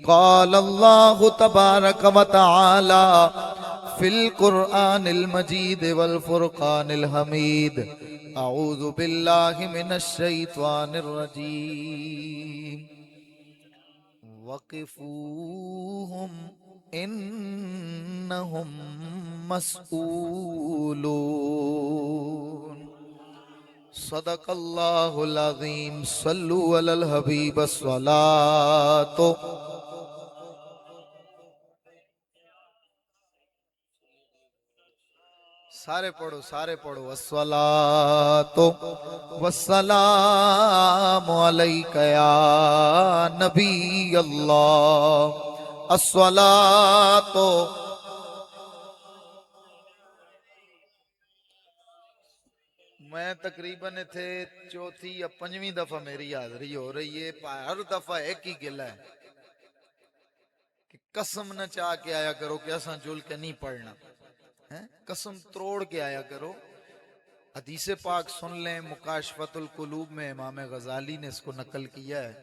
قال اللہ تبارک و تعالی فی القرآن المجید والفرقان الحمید اعوذ باللہ من الشیطان الرجیم وقفوہم انہم مسئولون صدق اللہ العظیم صلو علی الحبیب الصلاۃ سارے پڑھو الصلاۃ والسلام علیک یا نبی اللہ الصلاۃ میں تقریباً تھے چوتھی یا پنجویں دفعہ میری حاضری ہو رہی ہے، ہر دفعہ ایک ہی گلہ ہے کہ قسم نہ چاہ کے آیا کرو کہ اساں جل کے نہیں پڑھنا، قسم توڑ کے آیا کرو۔ حدیث پاک سن لیں، مکاشفۃ القلوب میں امام غزالی نے اس کو نقل کیا ہے۔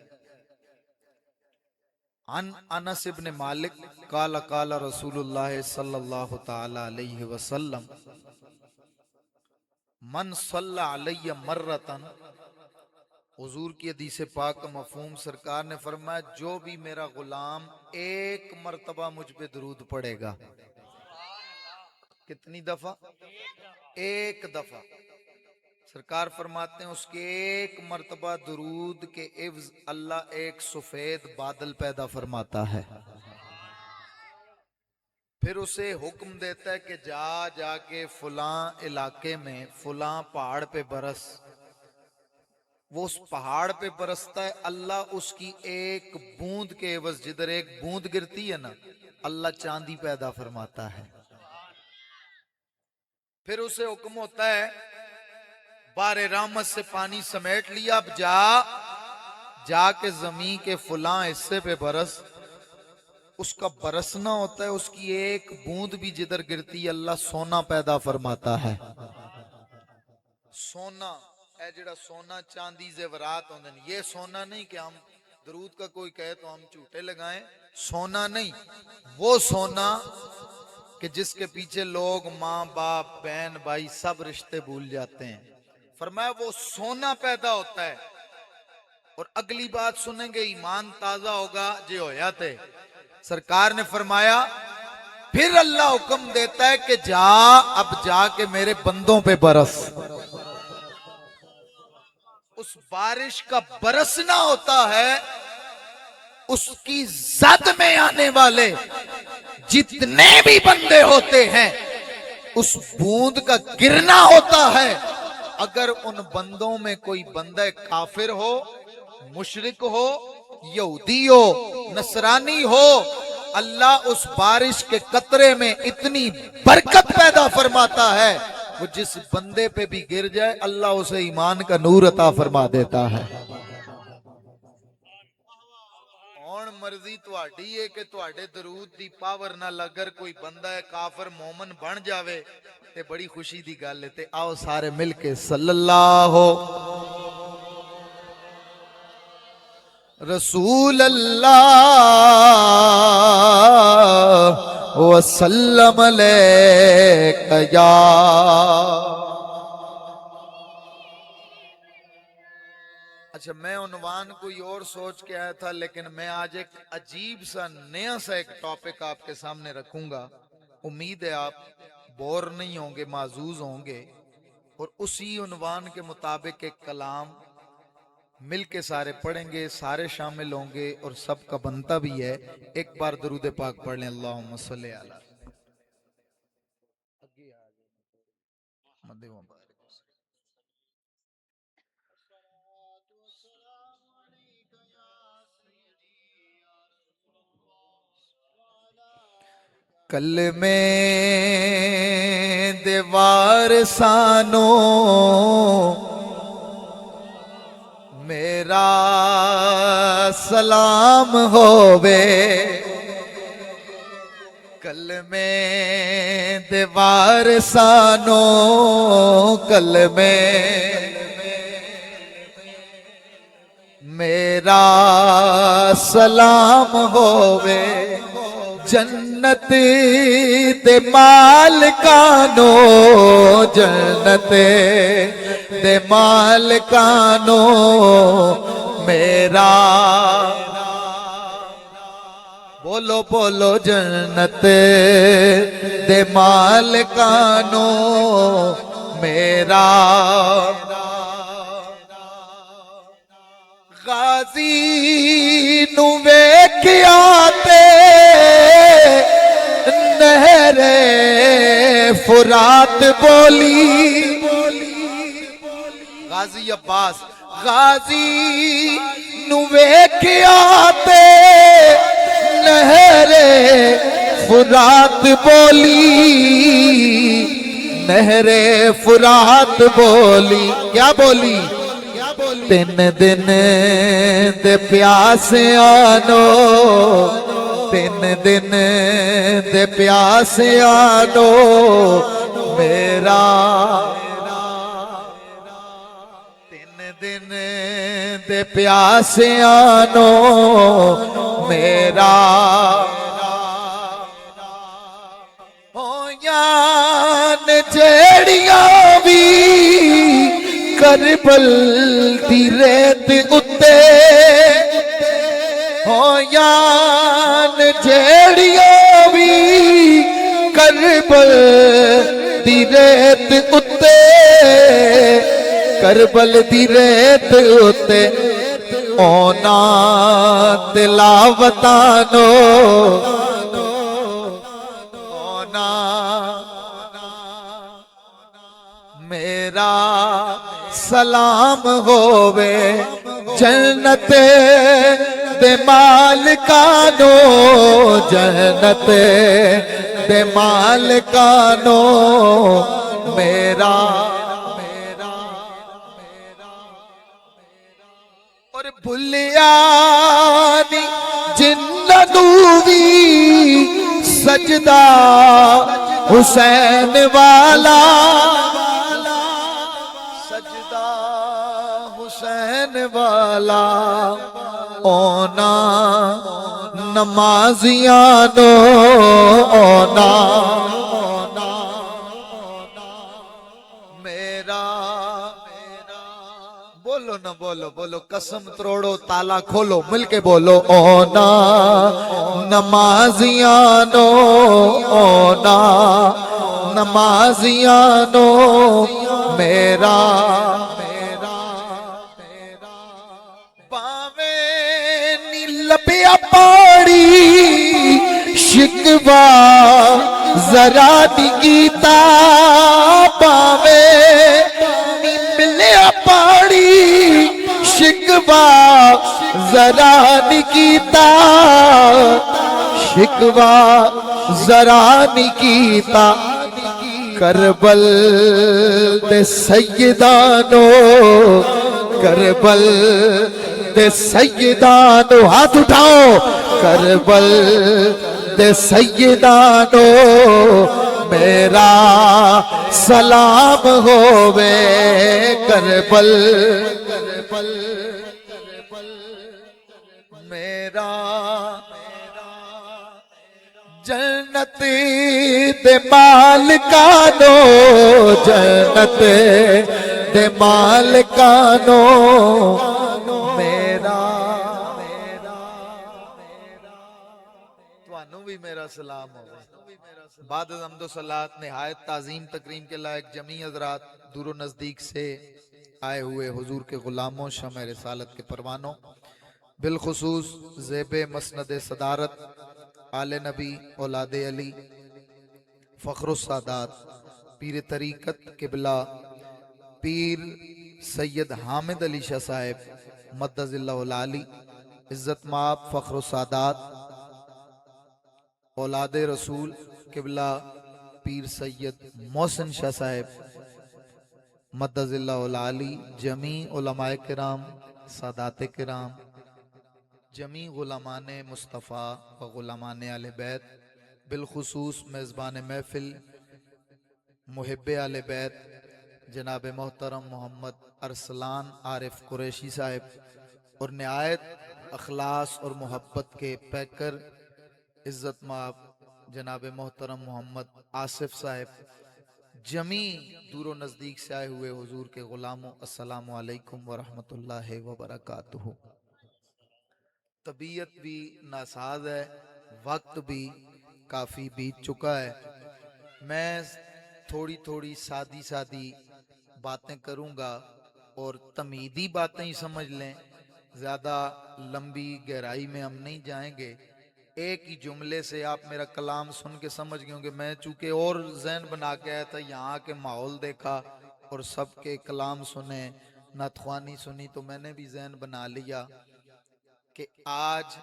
عن انس ابن مالک قال قال رسول اللہ صلی اللہ تعالی علیہ وسلم من صلی علی مرتن، حضور کی حدیث پاک کا مفہوم سرکار نے فرمایا جو بھی میرا غلام ایک مرتبہ مجھ پہ درود پڑے گا۔ کتنی دفعہ؟ ایک دفعہ۔ سرکار فرماتے ہیں اس کے ایک مرتبہ درود کے عوض اللہ ایک سفید بادل پیدا فرماتا ہے، پھر اسے حکم دیتا ہے کہ جا کے فلاں علاقے میں فلاں پہاڑ پہ برس۔ وہ اس پہاڑ پہ برستا ہے، اللہ اس کی ایک بوند کے عوض، جدھر ایک بوند گرتی ہے نا، اللہ چاندی پیدا فرماتا ہے۔ پھر اسے حکم ہوتا ہے بار رحمت سے پانی سمیٹ لیا، اب جا کے زمین کے فلاں حصے پہ برس۔ اس کا برسنا ہوتا ہے، اس کی ایک بوند بھی جدھر گرتی ہے اللہ سونا پیدا فرماتا ہے۔ سونا اے جڑا سونا چاندی زیورات ہوندے، یہ سونا نہیں کہ ہم درود کا کوئی کہے تو ہم جھوٹے لگائیں، سونا نہیں، وہ سونا کہ جس کے پیچھے لوگ ماں باپ بہن بھائی سب رشتے بھول جاتے ہیں۔ فرمایا وہ سونا پیدا ہوتا ہے، اور اگلی بات سنیں گے ایمان تازہ ہوگا جے ہویا تے۔ سرکار نے فرمایا پھر اللہ حکم دیتا ہے کہ اب جا کے میرے بندوں پہ برس۔ اس بارش کا برسنا ہوتا ہے، اس کی زد میں آنے والے جتنے بھی بندے ہوتے ہیں اس بوند کا گرنا ہوتا ہے۔ اگر ان بندوں میں کوئی بندہ کافر ہو، مشرک ہو، یہودی ہو، نصرانی ہو، اللہ اس بارش کے قطرے میں اتنی برکت پیدا فرماتا ہے، وہ جس بندے پہ بھی گر جائے اللہ اسے ایمان کا نور عطا فرما دیتا ہے۔ اور مرضی تہاڈی ہے کہ تہاڈے درود دی پاور نال اگر کوئی بندہ ہے کافر مومن بن جاوے تے بڑی خوشی دی گل ہے۔ تے آؤ سارے مل کے صلی اللہ رسول اللہ وسلم علیک یا۔ اچھا میں عنوان کوئی اور سوچ کے آیا تھا، لیکن میں آج ایک عجیب سا نیا سا ایک ٹاپک آپ کے سامنے رکھوں گا۔ امید ہے آپ بور نہیں ہوں گے، معزوز ہوں گے، اور اسی عنوان کے مطابق ایک کلام مل کے سارے پڑھیں گے، سارے شامل ہوں گے، اور سب کا بنتا بھی ہے۔ ایک بار درود پاک پڑھ لیں، اللہم صلی علی محمد و بارک وسلم۔ کلمے دیوار سانو میرا سلام ہووے، کلمے دیوار سانو کلمے میرا سلام ہووے جنت دے مالکانو، جنت دے مالکانو، میرا بولو بولو جنت دے مالکانو، میرا غازی نو ویکھیا تے نہر فرات بولی، غازی عباس غازی نو ویکھیا تے نہر فرات بولی، نہر فرات بولی، کیا بولی؟ تین دن دے پیاسیانو، تین دن دے پیاسیانو، میرا تین دن دے پیاسیانو، میرا ہویاں جیڑیاں بھی کربل دی ریت اتے، ہویاں جیڑیاں بھی کربل دی ریت اتے، کربل دی ریت اتے اونا تلاوتانو، اونا میرا سلام ہووے جنت دے مالکانو، جنت دے مالکانو، میرا اور بھلیا نی جنوں وی سجدہ حسین والا، سجدہ حسین والا، اونا نمازیانو، اونا میرا بولو نہ بولو، بولو قسم تروڑو تالا کھولو، مل کے بولو، اونا نمازیانو، اونا نمازیانو، میرا باویں نی لبیا پاڑی شکوا ذرا دی گیتا، باویں نی ملیا پاڑی شکوا ذرا دی گیتا، شکوا ذرا دی گیتا، کربل دے سیدانو، کربل دے سیدانو، ہاتھ اٹھاؤ، کربل دے سیدانو، میرا سلام ہووے کربل، میرا جنت دے مالکانو، جنت دے مالکانو، میرا توانو بھی میرا سلام ہو۔ بعد از حمد و صلات نہایت تعظیم تکریم کے لائق جمیع حضرات، دور و نزدیک سے آئے ہوئے حضور کے غلاموں، شمع رسالت کے پروانوں، بالخصوص زیب مسند صدارت آل نبی اولاد علی فخر السادات پیر طریقت قبلہ پیر سید حامد علی شاہ صاحب مدد اللہ العالی، عزت مآب فخر السادات اولاد رسول قبلہ پیر سید محسن شاہ صاحب مدد اللہ العالی، جمیع علماء کرام، سادات کرام، جمیع غلامان مصطفیٰ و غلامان اہل بیت، بالخصوص میزبان محفل محب اہل بیت جناب محترم محمد ارسلان عارف قریشی صاحب، اور نہایت اخلاص اور محبت کے پیکر عزت مآب جناب محترم محمد آصف صاحب، جمی دور و نزدیک سے آئے ہوئے حضور کے غلاموں، السلام علیکم ورحمۃ اللہ وبرکاتہ۔ طبیعت بھی ناساز ہے، وقت بھی کافی بیت چکا ہے، میں تھوڑی سادی باتیں کروں گا اور تمیدی باتیں ہی سمجھ لیں، زیادہ لمبی گہرائی میں ہم نہیں جائیں گے۔ ایک ہی جملے سے آپ میرا کلام سن کے سمجھ گئے ہوں گے، میں چونکہ اور ذہن بنا کے آیا تھا، یہاں کے ماحول دیکھا اور سب کے کلام سنے، نعت خوانی سنی، تو میں نے بھی ذہن بنا لیا کہ آج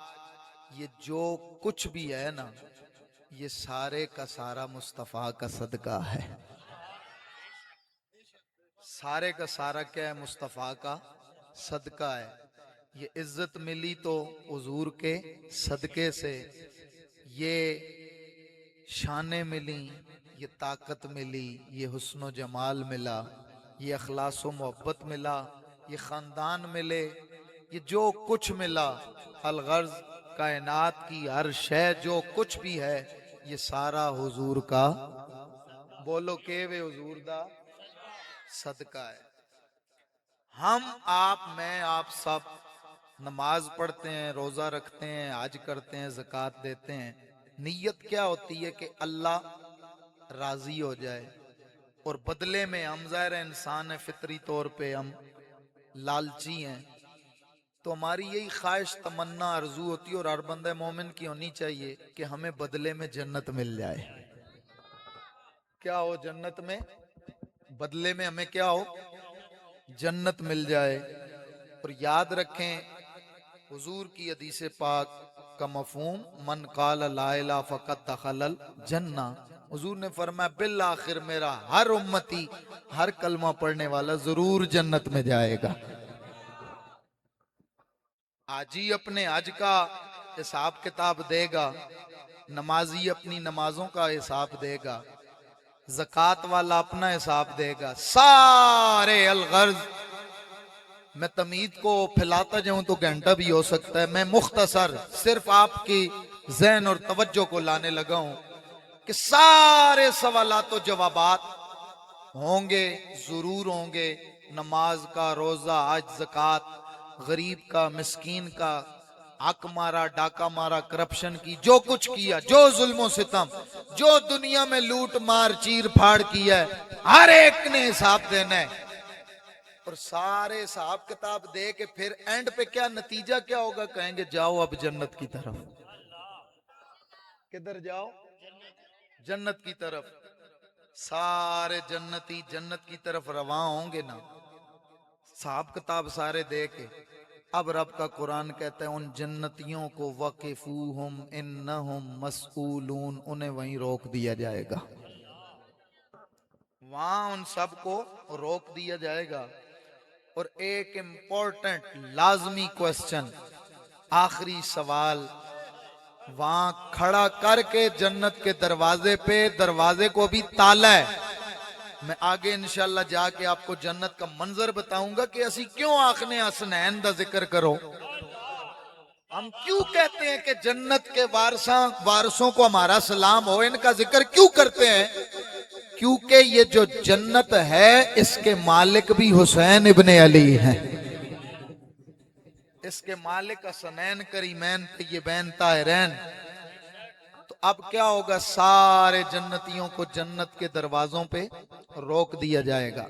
یہ جو کچھ بھی ہے نا، یہ سارے کا سارا مصطفیٰ کا صدقہ ہے۔ سارے کا سارا کیا ہے؟ مصطفیٰ کا صدقہ ہے۔ یہ عزت ملی تو حضور کے صدقے سے، یہ شانیں ملی، یہ طاقت ملی، یہ حسن و جمال ملا، یہ اخلاص و محبت ملا، یہ خاندان ملے، یہ جو کچھ ملا، الغرض کائنات کی ہر شے جو کچھ بھی ہے، یہ سارا حضور کا، بولو کہ وے حضور دا صدقہ ہے۔ ہم آپ، میں آپ سب نماز پڑھتے ہیں، روزہ رکھتے ہیں، حج کرتے ہیں، زکوٰۃ دیتے ہیں، نیت کیا ہوتی ہے؟ کہ اللہ راضی ہو جائے، اور بدلے میں ہم، ظاہر انسان ہے، فطری طور پہ ہم لالچی ہیں، تو ہماری یہی خواہش، تمنا، آرزو ہوتی ہے، اور ہر بندہ مومن کی ہونی چاہیے کہ ہمیں بدلے میں جنت مل جائے۔ کیا ہو؟ جنت میں، بدلے میں ہمیں کیا ہو؟ جنت مل جائے۔ اور یاد رکھیں حضور کی حدیث پاک کا مفہوم، من قال لا الہ فقط دخل الجنہ، حضور نے فرمایا بالآخر میرا ہر امتی، ہر کلمہ پڑھنے والا ضرور جنت میں جائے گا۔ حاجی اپنے حج کا حساب کتاب دے گا، نمازی اپنی نمازوں کا حساب دے گا، زکوٰۃ والا اپنا حساب دے گا، سارے الغرض، میں تمید کو پھیلاتا جاؤں تو گھنٹہ بھی ہو سکتا ہے، میں مختصر صرف آپ کی ذہن اور توجہ کو لانے لگا ہوں کہ سارے سوالات و جوابات ہوں گے، ضرور ہوں گے۔ نماز کا، روزہ، حج، زکوٰۃ، غریب کا، مسکین کا، حق مارا، ڈاکہ مارا، کرپشن کی، جو کچھ کیا، جو ظلم و ستم، جو دنیا میں لوٹ مار چیر پھاڑ کیا ہے، ہر ایک نے حساب دینا ہے۔ اور سارے حساب کتاب دے کے پھر اینڈ پہ کیا نتیجہ کیا ہوگا؟ کہیں گے جاؤ اب جنت کی طرف۔ کدھر جاؤ؟ جنت کی طرف۔ سارے جنتی جنت کی طرف رواں ہوں گے نا، حساب کتاب سارے دے کے۔ اب رب کا قرآن کہتا ہے ان جنتیوں کو وقفوہم انہم مسئولون، انہیں وہیں روک دیا جائے گا، وہاں ان سب کو روک دیا جائے گا۔ اور ایک امپورٹنٹ لازمی کوسچن، آخری سوال وہاں کھڑا کر کے جنت کے دروازے پہ، دروازے کو بھی تالا ہے، میں آگے انشاءاللہ جا کے آپ کو جنت کا منظر بتاؤں گا کہ اسی کیوں آخنے حسنین دا ذکر کرو، ہم کیوں کہتے ہیں کہ جنت کے وارثوں کو ہمارا سلام ہو، ان کا ذکر کیوں کرتے ہیں؟ کیونکہ یہ جو جنت ہے اس کے مالک بھی حسین ابن علی ہیں، اس کے مالک حسنین کریمین طیبین طاہرین۔ تو اب کیا ہوگا؟ سارے جنتیوں کو جنت کے دروازوں پہ روک دیا جائے گا۔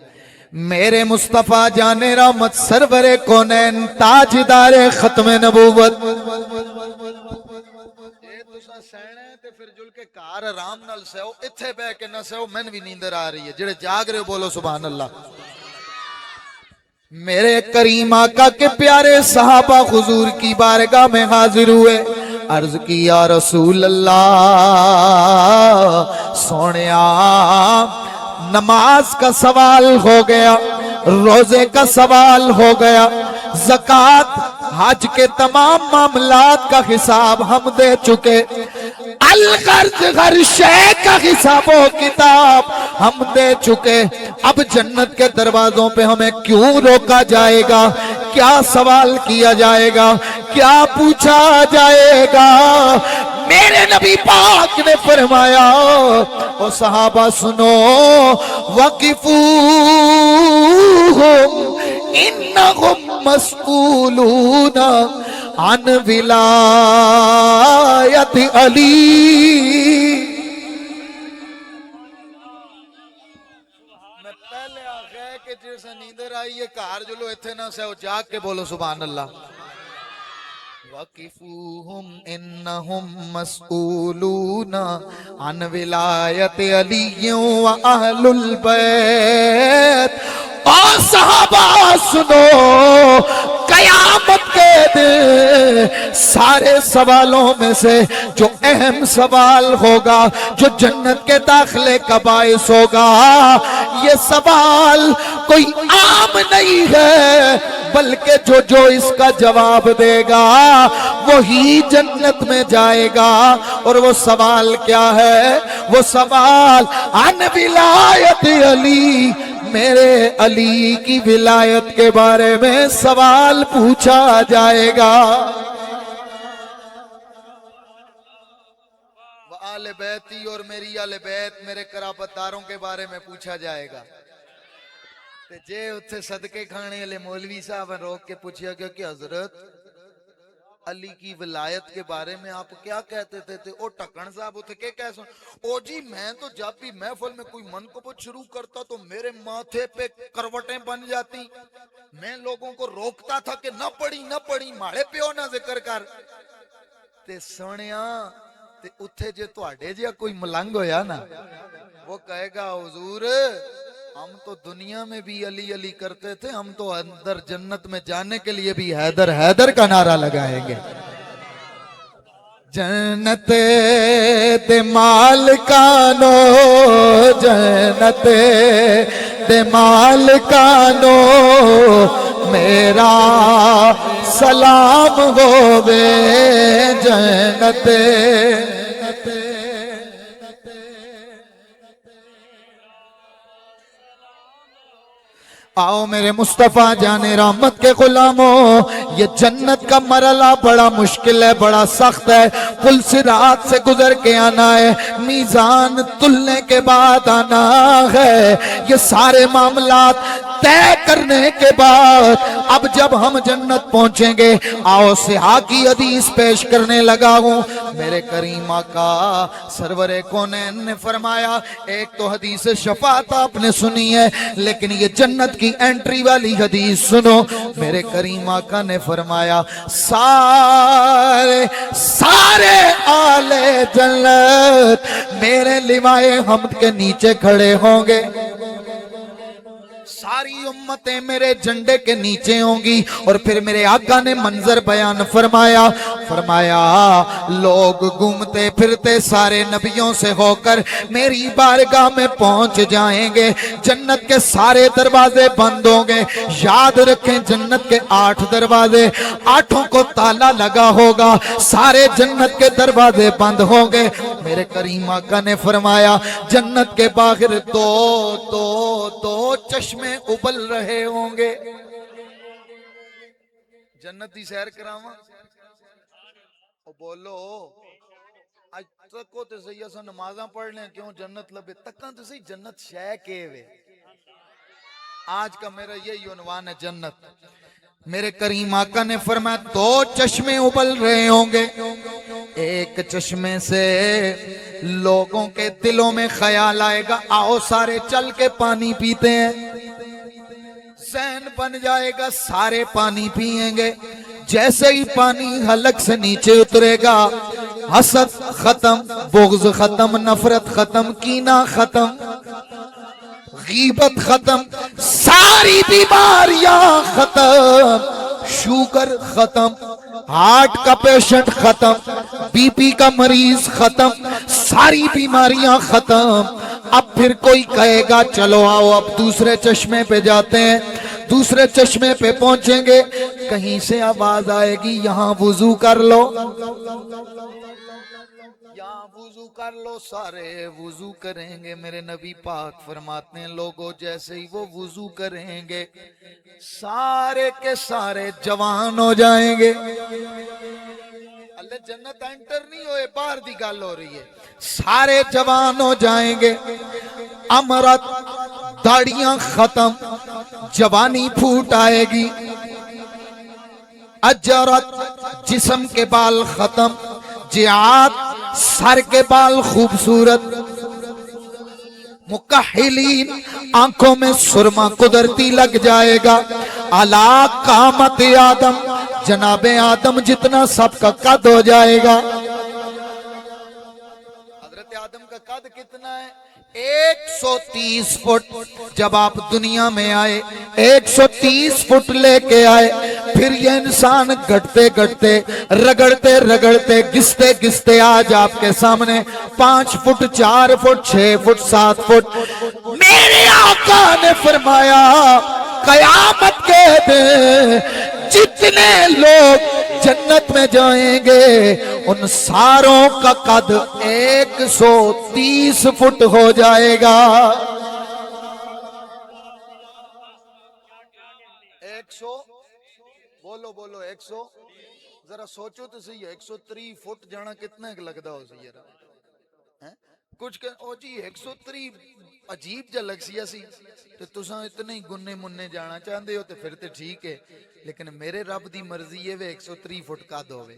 میرے مصطفیٰ جان رحمت سرور کونین تاجدار ختم نبوت، سہنا ہے تے پھر جل کے کار آرام نال سہو، اتھے بے کے نہ سہو، میں بھی نیندر آ رہی ہے، جڑے جاگ رہے ہو بولو سبحان اللہ۔ میرے کریم آقا کے پیارے صحابہ حضور کی بارگاہ میں حاضر ہوئے، عرض کی یا رسول اللہ، سونیا نماز کا سوال ہو گیا، روزے کا سوال ہو گیا، زکوٰۃ، حج کے تمام معاملات کا حساب ہم دے چکے، الغرض ہر شے کا حساب و کتاب ہم دے چکے، اب جنت کے دروازوں پہ ہمیں کیوں روکا جائے گا؟ کیا سوال کیا جائے گا, کیا پوچھا جائے گا. میرے نبی پاک نے فرمایا او صحابہ سنو, وقفوہم انہم مسئولون عن ولایت علی. میں پہلے آگئے کہ جیسا نیندر آئی ہے کار جو لو اتھے نہ سے جاگ کے بولو سبحان اللہ. وَقِفُوهُمْ إِنَّهُمْ مَسْئُولُونَ عَنْ وِلَایَتِ عَلِيٍّ وَأَهْلُ الْبَيْتِ. اور صحابہ سنو, قیامت کے دن سارے سوالوں میں سے جو اہم سوال ہوگا, جو جنت کے داخلے کا باعث ہوگا, یہ سوال کوئی عام نہیں ہے, بلکہ جو اس کا جواب دے گا وہی جنت میں جائے گا. اور وہ سوال کیا ہے؟ وہ سوال عن ولایت علی, میرے علی کی ولایت کے بارے میں سوال پوچھا جائے گا. آل بیتی اور میری آل بیت میرے قرابت داروں کے بارے میں پوچھا جائے گا. جے اتھے صدقے کھانے والے مولوی صاحب روک کے پوچھیا گیا کہ حضرت علی کی ولایت کے بارے میں آپ کیا کہتے تھے؟ او ٹکن صاحب اتھے کے کہہ سن, او جی میں تو جب بھی محفل میں کوئی منقبت شروع کرتا تو میرے ماتھے پہ کروٹیں بن جاتی, میں لوگوں کو روکتا تھا کہ نہ پڑھی ماڑے پیو نہ ذکر کر. تے سونیا تے اتھے جے تو آڈے جیا کوئی ملنگ ہویا نا, وہ کہے گا حضور ہم تو دنیا میں بھی علی علی کرتے تھے, ہم تو اندر جنت میں جانے کے لیے بھی حیدر حیدر کا نعرہ لگائیں گے. جنت دے مالکانو, جنت دے مالکانو, میرا سلام ہووے. جنت آؤ میرے مصطفیٰ جان رحمت کے غلاموں, یہ جنت کا مرحلہ بڑا مشکل ہے, بڑا سخت ہے. پل صراط سے گزر کے آنا ہے, میزان تلنے کے بعد آنا ہے. یہ سارے معاملات طے کرنے کے بعد اب جب ہم جنت پہنچیں گے, آؤ سیاح کی حدیث پیش کرنے لگا ہوں. میرے کریم آقا سرور کونین نے فرمایا, ایک تو حدیث شفاعت آپ نے سنی ہے, لیکن یہ جنت کی انٹری والی حدیث سنو. میرے کریم آقا نے فرمایا سارے آل جنت میرے لوائے حمد کے نیچے کھڑے ہوں گے, ساری امتیں میرے جھنڈے کے نیچے ہوں گی. اور پھر میرے آقا نے منظر بیان فرمایا لوگ گھومتے پھرتے سارے نبیوں سے ہو کر میری بارگاہ میں پہنچ جائیں گے. جنت کے سارے دروازے بند ہوں گے. یاد رکھیں جنت کے 8 دروازے, 8 کو تالا لگا ہوگا, سارے جنت کے دروازے بند ہوں گے. میرے کریم آقا نے فرمایا جنت کے باہر دو چشمے ابل رہے ہوں گے. جنت دی سیر کراواں او بولو اج تکو تے صحیح اساں نمازاں پڑھ لیں کیوں جنت لبے تکاں تے صحیح جنت شے کے وے. آج کا میرا یہی عنوان ہے جنت. میرے کریم آقا نے فرمایا 2 چشمے ابل رہے ہوں گے. ایک چشمے سے لوگوں کے دلوں میں خیال آئے گا آؤ سارے چل کے پانی پیتے ہیں, ذہن بن جائے گا سارے پانی پئیں گے. جیسے ہی پانی حلق سے نیچے اترے گا حسد ختم, بغض ختم, نفرت ختم, کینہ ختم, غیبت ختم, ساری بیماریاں ختم, شوگر ختم, ہارٹ کا پیشنٹ ختم, بی پی کا مریض ختم, ساری بیماریاں ختم. اب پھر کوئی کہے گا چلو آؤ اب دوسرے چشمے پہ جاتے ہیں. دوسرے چشمے پہ پہنچیں گے, کہیں سے آواز آئے گی یہاں وضو کر لو. یا وضو کر لو، سارے وضو کریں گے. میرے نبی پاک فرماتے ہیں لوگوں جیسے ہی وہ وضو کریں گے سارے کے سارے جوان ہو جائیں گے. اللہ جنت انٹر نہیں ہوئے، باہر دی گل ہو رہی ہے. سارے جوان ہو جائیں گے. امرت داڑیاں ختم، جوانی پھوٹ آئے گی. اجرت جسم کے بال ختم، جعات سر کے بال خوبصورت. مکحلین آنکھوں میں سرما قدرتی لگ جائے گا. الا قامت آدم، جناب آدم جتنا سب کا قد ہو جائے گا. حضرت آدم کا قد کتنا ہے؟ 130 فٹ. جب آپ دنیا میں آئے 130 فٹ لے کے آئے. پھر یہ انسان گھٹتے گھٹتے رگڑتے رگڑتے گھستے گھستے آج آپ کے سامنے 5 فٹ 4 فٹ 6 فٹ 7 فٹ. میرے آقا نے فرمایا قیامت کے دن جتنے لوگ جنت میں جائیں گے ان ساروں کا قد 130 فٹ ہو جائے گا. 100 بولو بولو 100. ذرا سوچو تو صحیح 130 فٹ جانا کتنا لگتا ہو سی یار. کچھ او جی 130 عجیب جا لگ سی تو تساں اتنے ہی گنے منے جانا چاہتے ہو تو پھر تو ٹھیک ہے، لیکن میرے رب دی مرضی ہے وہ 130 فٹ قد ہوئے.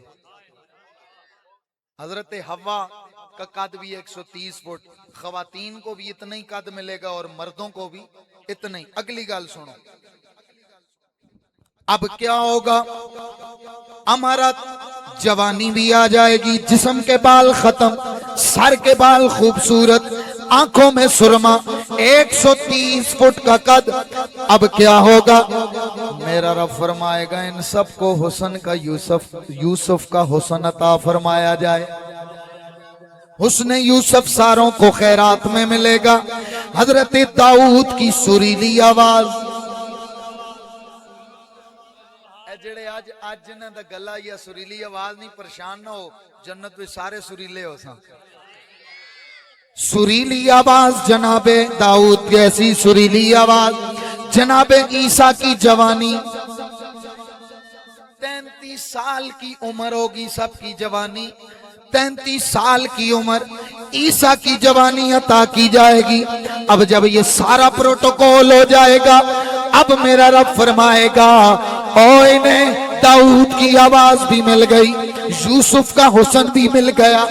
حضرت حوا کا قد بھی 130 فٹ. خواتین کو بھی اتنا ہی قد ملے گا اور مردوں کو بھی اتنا ہی. اگلی گل سنو. اب کیا ہوگا؟ امرت جوانی بھی آ جائے گی، جسم کے بال ختم، سر کے بال خوبصورت، آنکھوں میں سرما، 130 فٹ کا قد. اب کیا ہوگا؟ میرا رب فرمائے گا ان سب کو حسن کا یوسف کا حسن عطا فرمایا جائے. حسن یوسف ساروں کو خیرات میں ملے گا. حضرت داؤد کی سریلی آواز، جڑے آج جنہاں دا گلا یا سریلی آواز نہیں پریشان نہ ہو، جنت میں سارے سریلے ہو سن. سریلی آواز جناب داؤد جیسی سریلی آواز. جناب عیسیٰ کی جوانی 33 سال کی عمر ہوگی. سب کی جوانی 33 سال کی عمر. عیسیٰ کی جوانی عطا کی جائے گی. اب جب یہ سارا پروٹوکول ہو جائے گا اب میرا رب فرمائے گا اور انہیں داؤد کی آواز بھی مل گئی، یوسف کا حسن بھی مل گیا،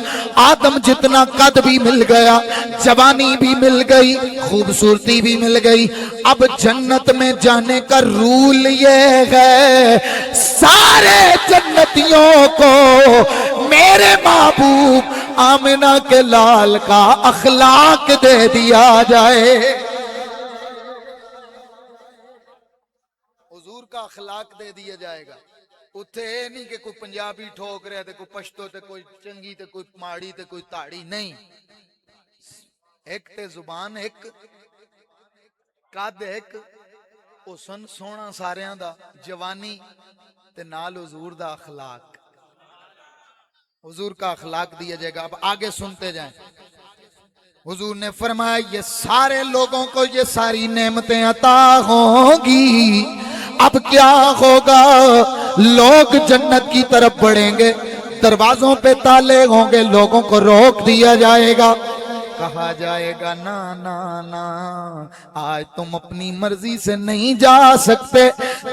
آدم جتنا قد بھی مل گیا، جوانی بھی مل گئی، خوبصورتی بھی مل گئی. اب جنت میں جانے کا رول یہ ہے سارے جنتیوں کو میرے محبوب آمنہ کے لال کا اخلاق دے دیا جائے. حضور کا اخلاق دے دیا جائے گا. اتھے نہیں کہ کوئی پنجابی ٹھوک رہا تے کوئی پشتو تے کوئی چنگی تے کوئی ماڑی تے کوئی تاڑی نہیں. ایک تے زبان ایک، قد ایک، حسن سونا ساریاں دا، جوانی تے نال حضور دا اخلاق. حضور کا اخلاق دیا جائے گا. اب آگے سنتے جائیں. حضور نے فرمایا یہ سارے لوگوں کو یہ ساری نعمتیں عطا ہوں گی. اب کیا ہوگا؟ لوگ جنت کی طرف بڑھیں گے، دروازوں پہ تالے ہوں گے، لوگوں کو روک دیا جائے گا. کہا جائے گا نا نا نا، آج تم اپنی مرضی سے نہیں جا سکتے،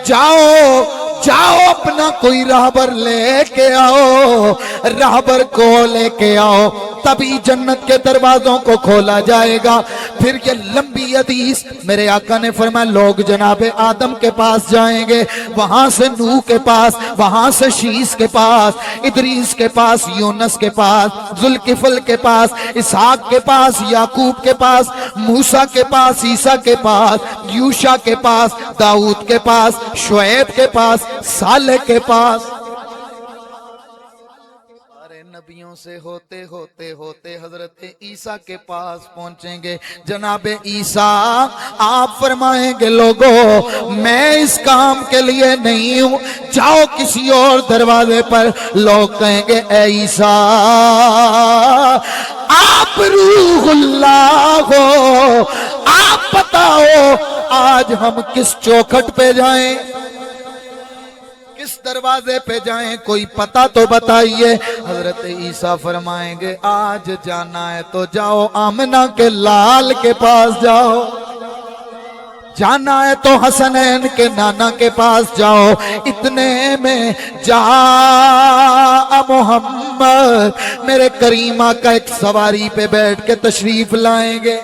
جاؤ جاؤ اپنا کوئی راہبر لے کے آؤ، راہبر کو لے کے آؤ، تبھی جنت کے دروازوں کو کھولا جائے گا. پھر یہ لمبی حدیث میرے آقا نے فرمایا لوگ جناب آدم کے پاس جائیں گے، وہاں سے نوح کے پاس، وہاں سے شیس کے پاس، ادریس کے پاس، یونس کے پاس، ذوالکفل کے پاس، اسحاق کے پاس، یعقوب کے پاس، موسیٰ کے پاس، عیسیٰ کے پاس، یوشع کے پاس، داؤد کے پاس، شعیب کے پاس، صالح کے پاس. نبیوں سے ہوتے ہوتے ہوتے حضرت عیسیٰ کے پاس پہنچیں گے. جناب عیسیٰ آپ فرمائیں گے لوگوں میں اس کام کے لیے نہیں ہوں, جاؤ کسی اور دروازے پر. لوگ کہیں گے اے عیسیٰ آپ روح اللہ ہو, آپ بتاؤ آج ہم کس چوکھٹ پہ جائیں, کس دروازے پہ جائیں, کوئی پتہ تو بتائیے. حضرت عیسیٰ فرمائیں گے آج جانا ہے تو جاؤ آمنہ کے لال کے پاس جاؤ, جانا ہے تو حسنین کے نانا کے پاس جاؤ. اتنے میں جا محمد میرے کریم آقا ایک سواری پہ بیٹھ کے تشریف لائیں گے,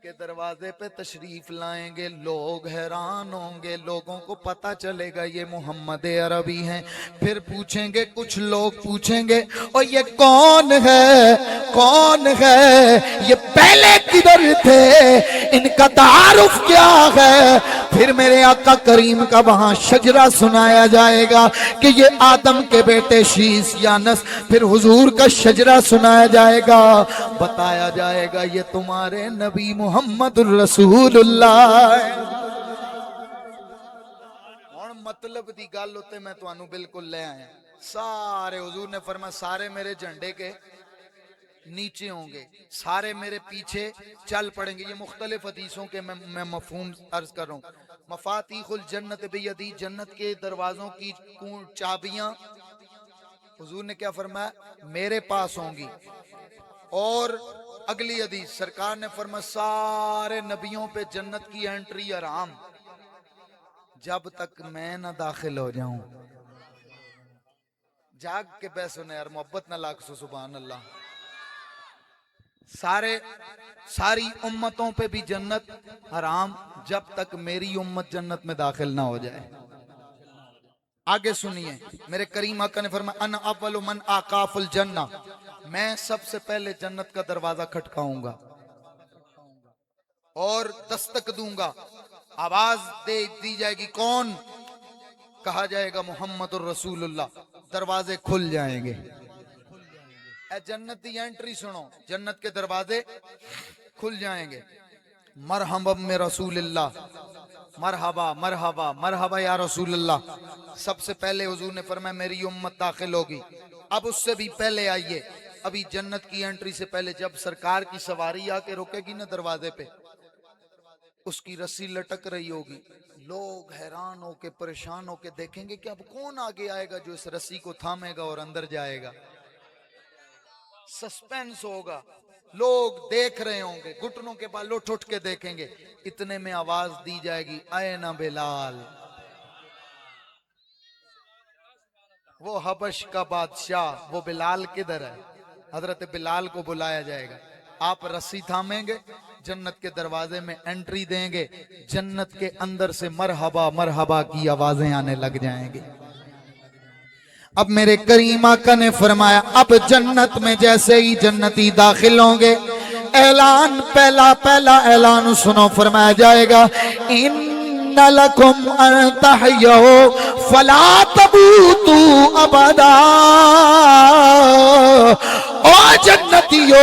کے دروازے پہ تشریف لائیں گے. لوگ حیران ہوں گے, لوگوں کو پتہ چلے گا یہ محمد عربی ہیں. پھر پوچھیں گے, کچھ لوگ پوچھیں گے اور یہ کون ہے, کون ہے, یہ پہلے کدھر تھے, ان کا تعارف کیا ہے. پھر میرے آقا کریم کا وہاں شجرہ سنایا جائے گا کہ یہ آدم کے بیٹے شیس یانس. پھر حضور کا شجرہ سنایا جائے گا, بتایا جائے گا یہ تمہارے نبی محمد الرسول اللہ. اور مطلب دی گل ہوتے میں تو انو بالکل لے آیا. سارے حضور نے فرمایا سارے میرے جھنڈے کے نیچے ہوں گے, سارے میرے پیچھے چل پڑیں گے. یہ مختلف حدیثوں کے میں مفہوم عرض کر رہا ہوں. مفاتیح الجنت بیدی, جنت کے دروازوں کی چابیاں حضور نے کیا فرمایا میرے پاس ہوں گی. اور اگلی حدیث سرکار نے فرمایا سارے نبیوں پہ جنت کی انٹری حرام جب تک میں نہ داخل ہو جاؤں. جاگ کے بے سنے یار, محبت نہ لاکھ سو سبحان اللہ. ساری امتوں پہ بھی جنت حرام جب تک میری امت جنت میں داخل نہ ہو جائے. آگے سنیے, میرے کریم آقا نے فرمایا انا اول من آقاف الجنہ, میں سب سے پہلے جنت کا دروازہ کھٹکاؤں گا اور دستک دوں گا. آواز دے دی جائے گی, کون؟ کہا جائے گا محمد الرسول اللہ. دروازے کھل جائیں گے. اے جنت دی انٹری سنو, جنت کے دروازے کھل جائیں گے. مرحبا میں رسول اللہ, مرحبا مرحبا مرحبا یا رسول اللہ. سب سے پہلے حضور نے فرمایا میری امت داخل ہوگی. اب اس سے بھی پہلے آئیے, ابھی جنت کی انٹری سے پہلے جب سرکار کی سواری آ کے رکے گی نا دروازے پہ, اس کی رسی لٹک رہی ہوگی. لوگ حیران ہو کے پریشان ہو کے دیکھیں گے کہ اب کون آگے آئے گا جو اس رسی کو تھامے گا اور اندر جائے گا. سسپینس ہوگا, لوگ دیکھ رہے ہوں گے, گھٹنوں کے بال اٹھ کے دیکھیں گے. اتنے میں آواز دی جائے گی اے نا بلال, وہ حبش کا بادشاہ وہ بلال کدھر ہے. حضرت بلال کو بلایا جائے گا. آپ رسی تھامیں گے, جنت کے دروازے میں انٹری دیں گے, جنت کے اندر سے مرحبا مرحبا کی آوازیں آنے لگ جائیں گی. اب میرے کریم آقا نے فرمایا اب جنت میں جیسے ہی جنتی داخل ہوں گے, اعلان پہلا اعلان سنو, فرمایا جائے گا ان لکم ان تحیو فلا تموتوا ابدا. او جنتیو,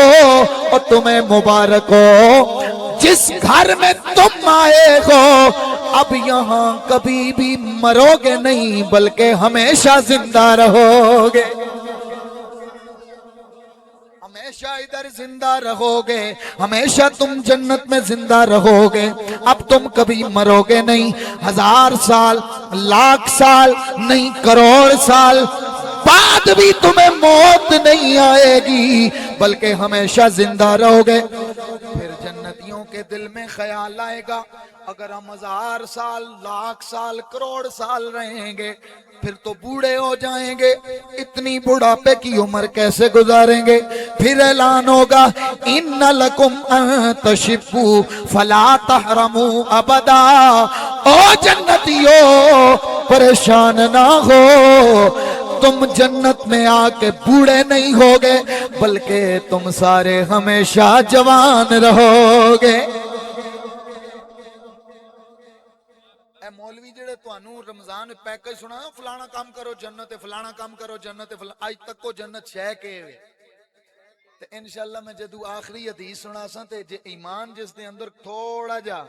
اور تمہیں مبارک ہو جس گھر میں تم آئے ہو, اب یہاں کبھی بھی مرو گے نہیں بلکہ ہمیشہ زندہ رہو گے. ہمیشہ ادھر زندہ رہو گے, ہمیشہ تم جنت میں زندہ رہو گے. اب تم کبھی مرو گے نہیں, 1000 سال, لاکھ سال نہیں, کروڑ سال بعد بھی تمہیں موت نہیں آئے گی بلکہ ہمیشہ زندہ رہو گے. پھر جنتیوں کے دل میں خیال آئے گا اگر ہم 1000 سال, لاکھ سال, کروڑ سال رہیں گے پھر تو بوڑھے ہو جائیں گے, اتنی بڑھاپے کی عمر کیسے گزاریں گے. پھر اعلان ہوگا ان لکم ان تشبوا فلا تحرموا ابدا. او جنتیو پریشان نہ ہو, تم جنت میں آ کے بوڑھے نہیں ہوگے بلکہ تم سارے ہمیشہ جوان رہو گے. اے مولوی جڑے ਤੁਹਾਨੂੰ ਰਮਜ਼ਾਨ ਵਿੱਚ ਪੈਕੇਜ ਸੁਣਾਇਆ ਫਲਾਣਾ ਕੰਮ ਕਰੋ ਜੰਨਤ ਹੈ, ਫਲਾਣਾ ਕੰਮ ਕਰੋ ਜੰਨਤ ਹੈ, ਅੱਜ ਤੱਕ ਕੋ ਜੰਨਤ ਸ਼ੈ ਕੇ ਤੇ ਇਨਸ਼ਾਅੱਲਾ ਮੈਂ ਜਦੋਂ ਆਖਰੀ ਹਦੀਸ ਸੁਣਾਸਾਂ ਤੇ ਜੇ ਈਮਾਨ ਜਿਸ ਦੇ ਅੰਦਰ ਥੋੜਾ ਜਿਹਾ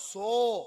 100।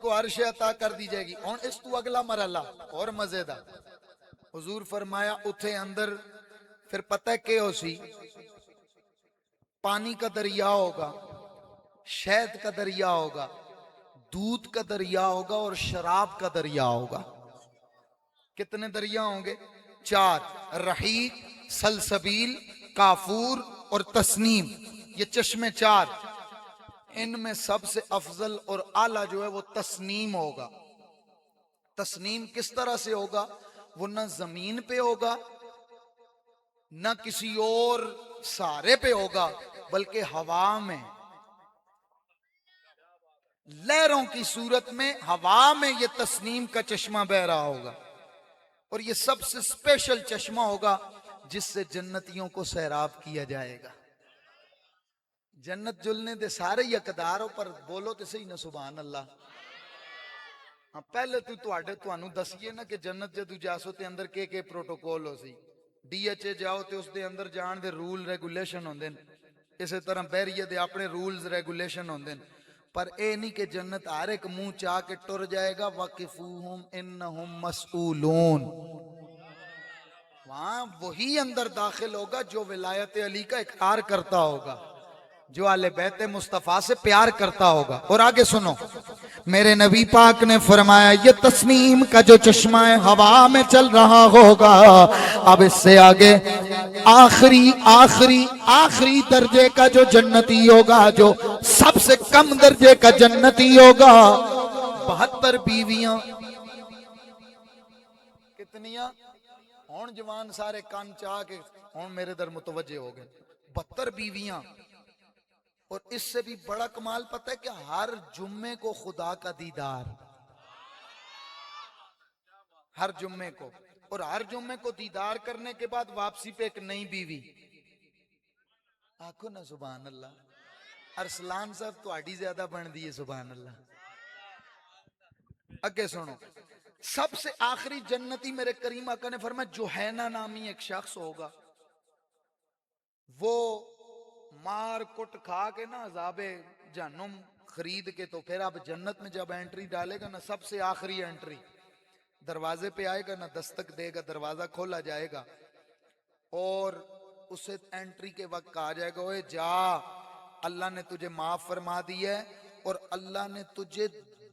کو عرش عطا کر دی جائے گی. اور اس تو اگلا مرحلہ اور مزیدار. حضور فرمایا اتھے اندر پھر پتہ کہ ہو سی پانی کا دریا ہوگا, شہد کا دریا ہوگا, دودھ کا دریا ہوگا اور شراب کا دریا ہوگا. کتنے دریا ہوں گے؟ 4. رحیق, سلسبیل, کافور اور تسنیم. یہ چشمے 4. ان میں سب سے افضل اور اعلیٰ جو ہے وہ تسنیم ہوگا. تسنیم کس طرح سے ہوگا؟ وہ نہ زمین پہ ہوگا نہ کسی اور سہارے پہ ہوگا, بلکہ ہوا میں, لہروں کی صورت میں ہوا میں یہ تسنیم کا چشمہ بہ رہا ہوگا. اور یہ سب سے اسپیشل چشمہ ہوگا جس سے جنتیوں کو سیراب کیا جائے گا. جنت جلنے دے سارے یقداروں پر بولو تو صحیح نا سبحان اللہ. ہاں پہلے تو انو دسیے نا کہ جنت جدو جاسو تے اندر کے پروٹوکول ہو سی. ڈی ایچ اے جاؤ تے اس دے اندر جان دے رول ریگولیشن ہوندے ہیں, اسی طرح بحریہ دے اپنے رولز ریگولیشن ہوندے ہیں. پر اے نہیں کہ جنت ہر ایک منہ چاہ کے ٹر جائے گا. وَقِفُوهُمْ إِنَّهُمْ مَسْئُولُونَ. وہاں وہی اندر داخل ہوگا جو ولایت علی کا اقرار کرتا ہوگا, جو اہل بیت مصطفیٰ سے پیار کرتا ہوگا. اور آگے سنو, میرے نبی پاک نے فرمایا یہ تسنیم کا جو چشمہ ہوا میں چل رہا ہوگا, اب اس سے آگے آخری درجے کا جو جنتی ہوگا, جو سب سے کم درجے کا جنتی ہوگا, 72 بیویاں. کتنیاں؟ ہون جوان سارے کان چاہ کے ہون میرے در متوجہ ہو گئے. 72 بیویاں. اور اس سے بھی بڑا کمال پتہ ہے کہ ہر جمعے کو خدا کا دیدار, ہر جمعے کو. اور ہر جمعے کو دیدار کرنے کے بعد واپسی پہ ایک نئی بیوی. آنکھو نا سبحان اللہ. ارسلان صاحب تو آڈی زیادہ بن دیئے سبحان اللہ. اگے سنو, سب سے آخری جنتی میرے کریم آقا نے فرمایا جوہینہ نامی ایک شخص ہوگا, وہ مار کٹ کھا کے نا عذاب جہنم خرید کے تو پھر اب جنت میں جب انٹری ڈالے گا نا, سب سے آخری انٹری, دروازے پہ آئے گا نا, دستک دے گا, دروازہ کھولا جائے گا اور اسے انٹری کے وقت کہا جائے گا اوے جا, اللہ نے تجھے معاف فرما دی ہے اور اللہ نے تجھے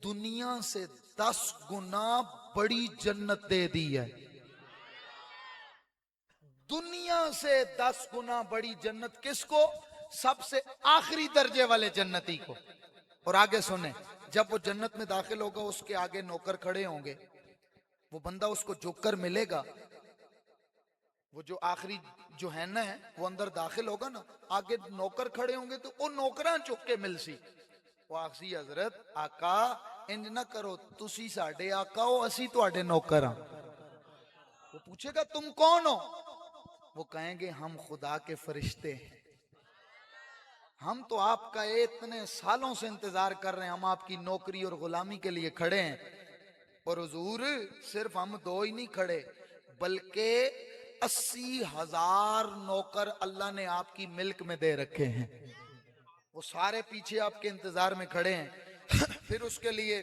دنیا سے 10 گنا بڑی جنت دے دی ہے. دنیا سے 10 گنا بڑی جنت کس کو؟ سب سے آخری درجے والے جنتی کو. اور آگے سنیں, جب وہ جنت میں داخل ہوگا اس کے آگے نوکر کھڑے ہوں گے. وہ بندہ اس کو جھک کر ملے گا, وہ جو آخری جو ہے نا وہ اندر داخل ہوگا نا, آگے نوکر کھڑے ہوں گے تو وہ نوکراں چک کے مل سی. وہ آخسی حضرت آقا انج نہ کرو, تسی ساڑھے آقا ہو, اسی تو آڑے نوکر ہاں. وہ پوچھے گا تم کون ہو؟ وہ کہیں گے ہم خدا کے فرشتے ہیں, ہم تو آپ کا اتنے سالوں سے انتظار کر رہے ہیں, ہم آپ کی نوکری اور غلامی کے لیے کھڑے ہیں. اور حضور صرف ہم 2 ہی نہیں کھڑے, بلکہ 80,000 نوکر اللہ نے آپ کی ملک میں دے رکھے ہیں, وہ سارے پیچھے آپ کے انتظار میں کھڑے ہیں. پھر اس کے لیے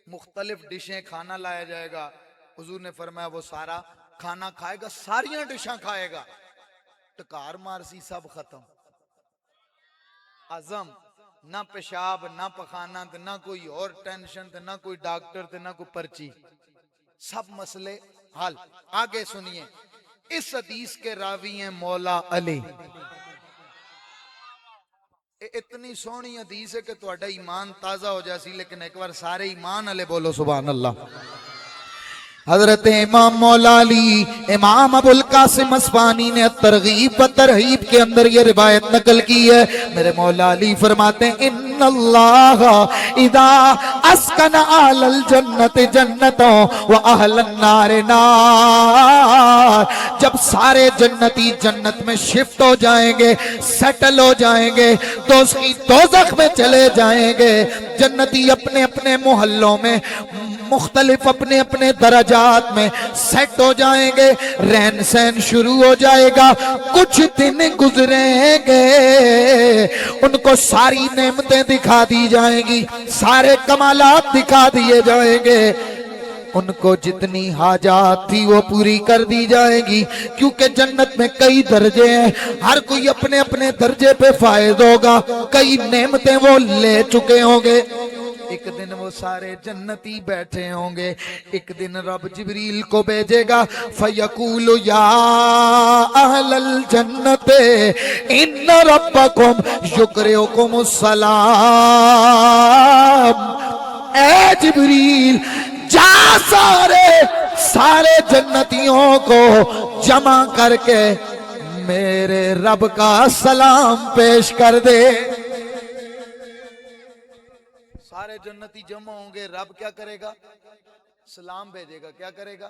مختلف ڈشیں کھانا لایا جائے گا. حضور نے فرمایا وہ سارا کھانا کھائے گا, ساریاں ڈشاں کھائے گا, ٹکار مارسی سب ختم. عزم نہ پیشاب نہ پخانہ نہ کوئی اور ٹینشن نہ کوئی ڈاکٹر نہ کوئی پرچی, سب مسئلے حل. آگے سنیے, اس حدیث کے راوی ہیں مولا علی. اتنی سونی حدیث ہے کہ تہاڈا ایمان تازہ ہو جاسی, لیکن ایک بار سارے ایمان والے بولو سبحان اللہ. حضرت امام مولا علی امام ابو القاسم اصفہانی نے ترغیب و ترہیب کے اندر یہ روایت نقل کی ہے. میرے مولا علی فرماتے ہیں ان اللہ اذا اسکن اہل الجنت جنتوں و اہل النار نار, جب سارے جنتی جنت میں شفٹ ہو جائیں گے، سیٹل ہو جائیں گے، دوزخی دوزخ میں چلے جائیں گے، جنتی اپنے اپنے محلوں میں مختلف اپنے اپنے درجات میں سیٹ ہو جائیں گے، رہن سہن شروع ہو جائے گا، کچھ دن گزریں گے، ان کو ساری نعمتیں دکھا دی جائیں گی، سارے کمالات دکھا دیے جائیں گے، ان کو جتنی حاجات تھی وہ پوری کر دی جائیں گی، کیونکہ جنت میں کئی درجے ہیں، ہر کوئی اپنے اپنے درجے پہ فائز ہوگا، کئی نعمتیں وہ لے چکے ہوں گے۔ ایک دن وہ سارے جنتی بیٹھے ہوں گے، ایک دن رب جبریل کو بھیجے گا، فَيَقُولُ يَا أَهْلَ الْجَنَّةِ إِنَّ رَبَّكُمْ يُقْرِئُكُمُ السَّلَامَ۔ اے جبریل جا سارے جنتیوں کو جمع کر کے میرے رب کا سلام پیش کر دے۔ سارے جنتی جمع ہوں گے، رب کیا کرے گا؟ سلام بھیجے گا۔ کیا کرے گا؟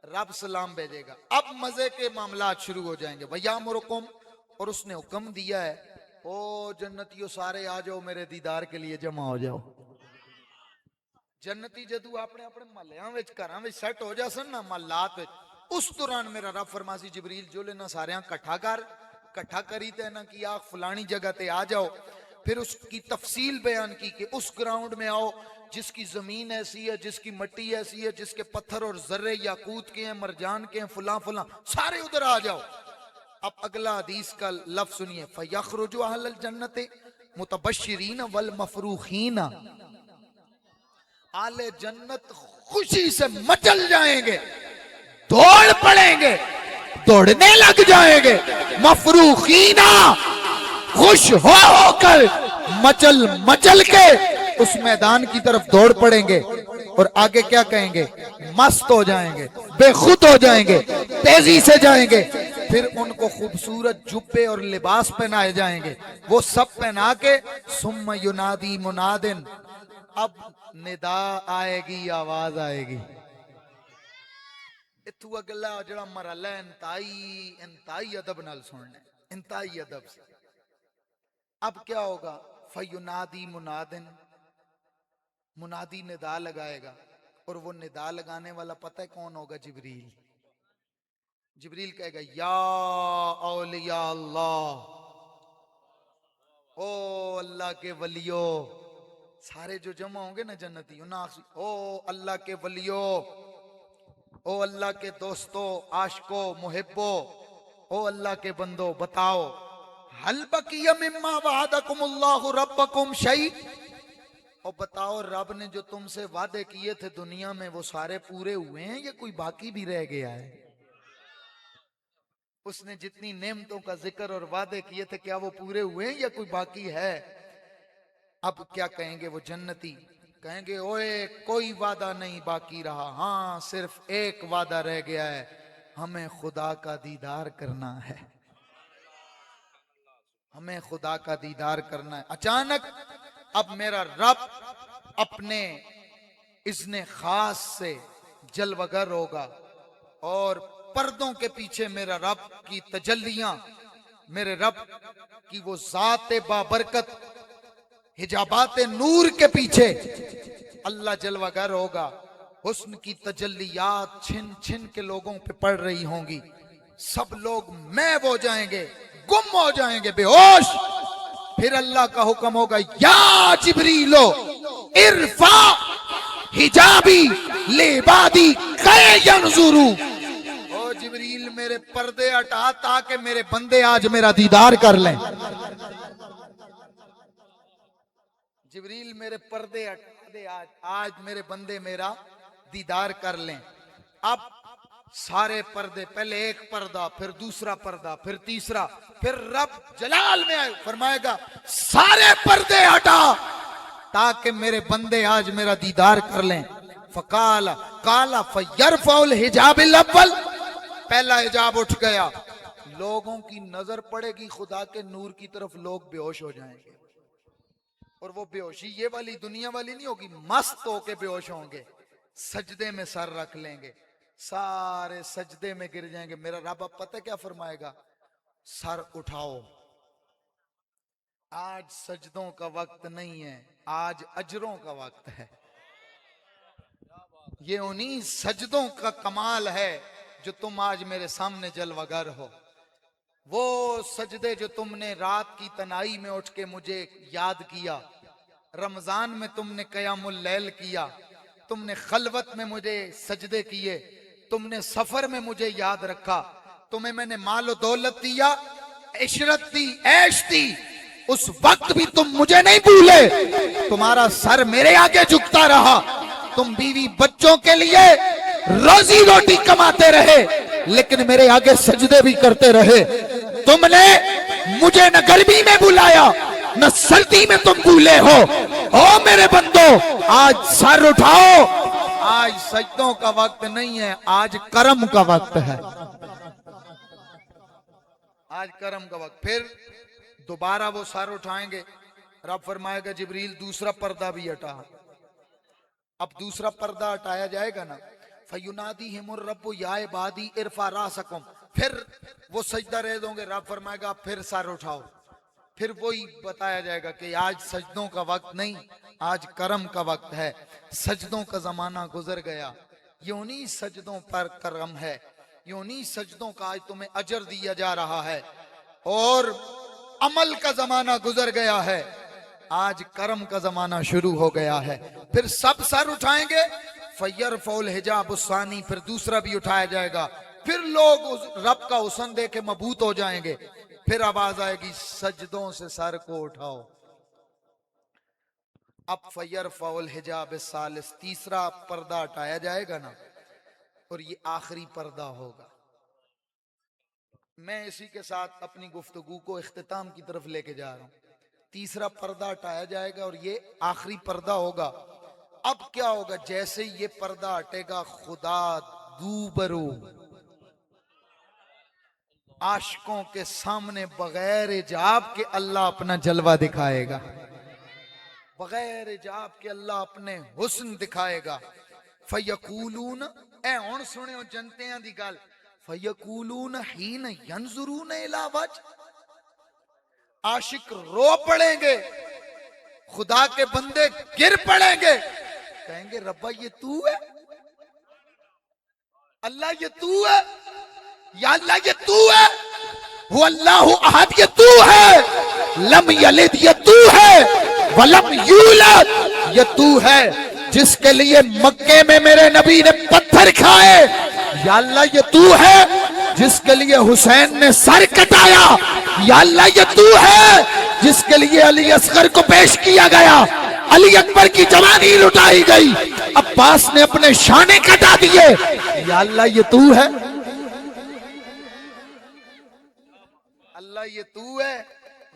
رب سلام بھیجے گا۔ اب مزے کے معاملات شروع ہو جائیں گے۔ وَيَأْمُرُكُمْ، اور اس نے حکم دیا ہے، او جنتیوں سارے آ جاؤ میرے دیدار کے لیے جمع ہو جاؤ۔ جنتی جدو اپنے اپنے محلیاں وچ گھراں وچ سیٹ ہو جاسن نا محلات وچ، اس دوران میرا رب فرماسی جبریل جو لینا ساریاں کٹھا کری تے نہ کی آخ فلانی جگہ تے آ جاؤ، پھر اس کی تفصیل بیان کی کہ اس گراؤنڈ میں آؤ جس کی زمین ایسی ہے، جس کی مٹی ایسی ہے، جس کے پتھر اور ذرے یاقوت کے ہیں، مرجان کے ہیں، فلاں فلاں، سارے ادھر آ جاؤ۔ اب اگلا حدیث کا لفظ سنیے، فَيَخْرُجُ أَهْلَ الْجَنَّةِ مُتَبَشِّرِينَ وَالْمَفْرُوخِينَ، اہل جنت خوشی سے مچل جائیں گے، دوڑ پڑیں گے، دوڑنے لگ جائیں گے، مفروخینا خوش ہو کر مچل کے اس میدان کی طرف دوڑ پڑیں گے، اور آگے کیا کہیں گے؟ مست ہو جائیں گے، بے خود ہو جائیں گے، تیزی سے جائیں گے، پھر ان کو خوبصورت جبے اور لباس پہنائے جائیں گے، وہ سب پہنا کے ثم ینادی منادن، اب ندا آئے گی، آواز آئے گی۔ اتھو اگلا جڑا مرحلہ انتہائی ادب نال سننا ہے، انتہائی ادب سے۔ اب کیا ہوگا؟ فَيُنَادِي مُنَادٍ، منادی ندا لگائے گا، اور وہ ندا لگانے والا پتہ ہے کون ہوگا؟ جبریل۔ جبریل کہے گا یا اولیاء اللہ، او اللہ کے ولیو، سارے جو جمع ہوں گے نا جنتی، او اللہ کے ولیو، او اللہ کے دوستو، عاشقو، محبو، او اللہ کے بندو، بتاؤ حل بقی مما وعدکم اللہ ربکم شیء، اور بتاؤ رب نے جو تم سے وعدے کیے تھے دنیا میں وہ سارے پورے ہوئے ہیں یا کوئی باقی بھی رہ گیا ہے؟ اس نے جتنی نعمتوں کا ذکر اور وعدے کیے تھے کیا وہ پورے ہوئے ہیں یا کوئی باقی ہے؟ اب کیا کہیں گے وہ جنتی؟ کہیں گے اوئے کوئی وعدہ نہیں باقی رہا، ہاں صرف ایک وعدہ رہ گیا ہے، ہمیں خدا کا دیدار کرنا ہے، ہمیں خدا کا دیدار کرنا ہے۔ اچانک اب میرا رب اپنے اذن خاص سے جلوگر ہوگا، اور پردوں کے پیچھے میرا رب کی تجلیاں، میرے رب کی وہ ذات بابرکت حجابات نور کے پیچھے اللہ جلوگر ہوگا، حسن کی تجلیات چھن چھن کے لوگوں پہ پڑ رہی ہوں گی، سب لوگ محو ہو جائیں گے، گم ہو جائیں گے، بے ہوش۔ پھر اللہ کا حکم ہوگا یا جبریلو ارفع حجابی لعبادی کی ینظروا، او جبریل میرے پردے ہٹا تاکہ میرے بندے آج میرا دیدار کر لیں۔ جبریل میرے پردے ہٹا دے، آج میرے بندے میرا دیدار کر لیں۔ اب سارے پردے، پہلے ایک پردہ، پھر دوسرا پردہ، پھر تیسرا، پھر رب جلال میں فرمائے گا سارے پردے ہٹا تاکہ میرے بندے آج میرا دیدار کر لیں۔ فقال فیرفع الحجاب الاول، پہلا حجاب اٹھ گیا، لوگوں کی نظر پڑے گی خدا کے نور کی طرف، لوگ بے ہوش ہو جائیں گے، اور وہ بے ہوشی یہ والی دنیا والی نہیں ہوگی، مست ہو کے بے ہوش ہوں گے، سجدے میں سر رکھ لیں گے، سارے سجدے میں گر جائیں گے. میرا رب اب پتہ کیا فرمائے گا؟ سر اٹھاؤ، آج سجدوں کا وقت نہیں ہے، آج اجروں کا وقت ہے. یہ انہی سجدوں کا کمال ہے جو تم آج میرے سامنے جلوہ گر ہو. وہ سجدے جو تم نے رات کی تنہائی میں اٹھ کے مجھے یاد کیا، رمضان میں تم نے قیام اللیل کیا، تم نے خلوت میں مجھے سجدے کیے، تم نے سفر میں مجھے یاد رکھا، تمہیں میں نے مال و دولت دیا، عشرت دی، عیش دی، اس وقت بھی تم مجھے نہیں بھولے. تمہارا سر میرے آگے جھکتا رہا. تم بیوی بچوں کے لیے روزی روٹی کماتے رہے لیکن میرے آگے سجدے بھی کرتے رہے. تم نے مجھے نہ گرمی میں بلایا نہ سردی میں تم بھولے ہو. او میرے بندو، آج سر اٹھاؤ، آج سجدوں کا وقت نہیں ہے، آج کرم کا وقت ہے. آج کرم کا وقت. پھر دوبارہ وہ سر اٹھائیں گے. رب فرمائے گا جبریل دوسرا پردہ بھی ہٹا. اب دوسرا پردہ ہٹایا جائے گا نا. فَيُنَادِيهِمُ الرَّبُّ يَا عِبَادِي ارْفَعُوا رَأْسَكُمْ. پھر وہ سجدہ ریز ہوں گے. رب فرمائے گا پھر سر اٹھاؤ. پھر وہی بتایا جائے گا کہ آج سجدوں کا وقت نہیں، آج کرم کا وقت ہے. سجدوں کا زمانہ گزر گیا. یہ انہی سجدوں پر کرم ہے، یہ انہی سجدوں کا آج تمہیں اجر دیا جا رہا ہے. اور عمل کا زمانہ گزر گیا ہے، آج کرم کا زمانہ شروع ہو گیا ہے. پھر سب سر اٹھائیں گے. فَيَرْفَعُ الْحِجَابُ الثَّانِي. پھر دوسرا بھی اٹھایا جائے گا. پھر لوگ رب کا حسن دیکھ کے مبہوت ہو جائیں گے. پھر آواز آئے گی سجدوں سے سر کو اٹھاؤ. اب فَيَرْفَعُ الْحِجَابُ الثَّالِث. تیسرا پردہ ہٹایا جائے گا نا، اور یہ آخری پردہ ہوگا. میں اسی کے ساتھ اپنی گفتگو کو اختتام کی طرف لے کے جا رہا ہوں. تیسرا پردہ ہٹایا جائے گا اور یہ آخری پردہ ہوگا. اب کیا ہوگا؟ جیسے یہ پردہ ہٹے گا، خدا دوبرو عاشقوں کے سامنے بغیر حجاب کے اللہ اپنا جلوہ دکھائے گا. بغیر حجاب کے اللہ اپنے حسن دکھائے گا. فَيَقُولُونَ. اے ہن سنو جنتے ہیں دی گل. فَيَقُولُونَ حِينَ يَنظُرُونَ إِلَى وَجْهِ. عاشق رو پڑیں گے، خدا کے بندے گر پڑیں گے، کہیں گے ربا یہ تو ہے، اللہ یہ تو ہے، یا اللہ یہ تو ہے، هو اللہ احد یہ تو ہے، لم یلد یہ تو ہے، ولم یولد یہ تو ہے، جس کے لیے مکے میں میرے نبی نے پتھر کھائے. یا اللہ یہ تو ہے، جس کے لیے حسین نے سر کٹایا. یا اللہ یہ تو ہے، جس کے لیے علی اصغر کو پیش کیا گیا، علی اکبر کی جوانی لٹائی گئی، عباس نے اپنے شانے کٹا دیے. یا اللہ یہ تو ہے، اللہ یہ تو ہے.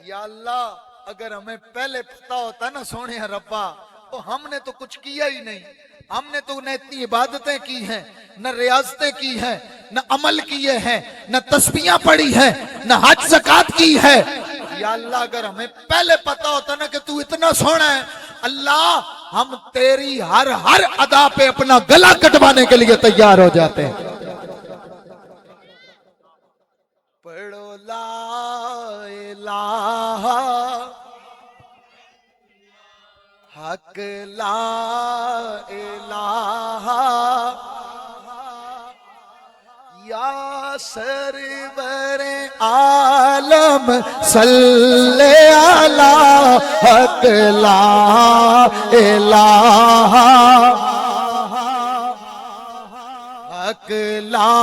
یا اللہ اگر ہمیں پہلے پتہ ہوتا نا سونے ربا، تو ہم نے تو کچھ کیا ہی نہیں. ہم نے تو نہ اتنی عبادتیں کی ہیں، نہ ریاضتیں کی ہیں، نہ عمل کیے ہیں، نہ تسبیحاں پڑھی ہیں، نہ حج زکات کی ہے. یا اللہ اگر ہمیں پہلے پتہ ہوتا نا کہ تو اتنا سونا ہے، اللہ ہم تیری ہر ادا پہ اپنا گلا کٹوانے کے لیے تیار ہو جاتے ہیں. پڑھو لا الہ حق لا الہ یا سرور عالم صلی علی حق لا الہ حق لا.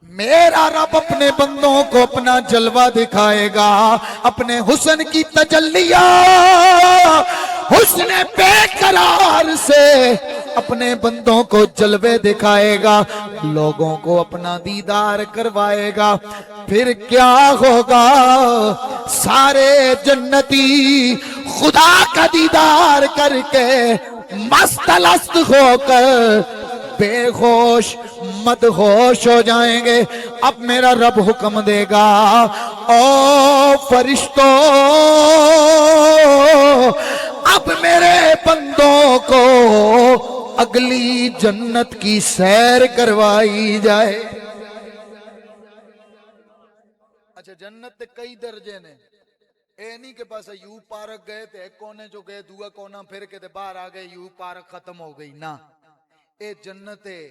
میرا رب اپنے بندوں کو اپنا جلوہ دکھائے گا، اپنے حسن کی تجلیہ حسن بے قرار سے اپنے بندوں کو جلوے دکھائے گا، لوگوں کو اپنا دیدار کروائے گا. پھر کیا ہوگا؟ سارے جنتی خدا کا دیدار کر کے مست الست ہو کر بے ہوش مدہوش ہو جائیں گے. اب میرا رب حکم دے گا، او فرشتوں اب میرے بندوں کو اگلی جنت کی سیر کروائی جائے. اچھا جنت تے کئی درجے نے, اے نہیں کہ بس یو پارک گئے تے ایک کونے جو گئے دوسرا کونا پھر کے تے باہر آ گئے یو پارک ختم ہو گئی نا. اے جنت ہے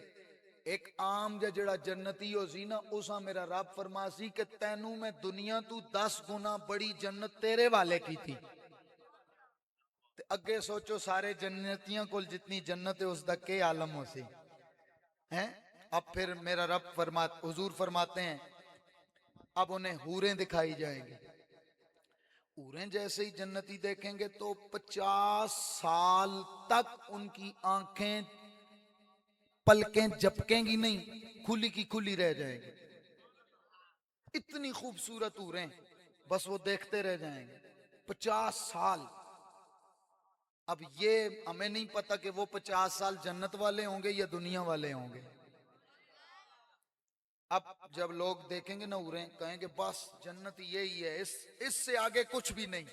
ایک عام جڑا جنتی ہو سی نا اسا میرا رب فرماسی کہ تینوں میں دنیا تو 10 گنا بڑی جنت تیرے والے کی تھی. تے اگے سوچو سارے جنتیاں کول جتنی جنت ہے اس دا کے عالم ہو سی ہیں. اب پھر میرا رب حضور فرماتے ہیں اب انہیں حوریں دکھائی جائیں گی. حوریں جیسے ہی جنتی دیکھیں گے تو 50 سال تک ان کی آنکھیں پلکیں جھپکیں گی نہیں, کھلی کی کھلی رہ جائے گی. اتنی خوبصورت حوریں, بس وہ دیکھتے رہ جائیں گے 50 سال. اب یہ ہمیں نہیں پتا کہ وہ 50 سال جنت والے ہوں گے یا دنیا والے ہوں گے. اب جب لوگ دیکھیں گے نا حوریں کہیں گے بس جنت یہی ہے, اس سے آگے کچھ بھی نہیں.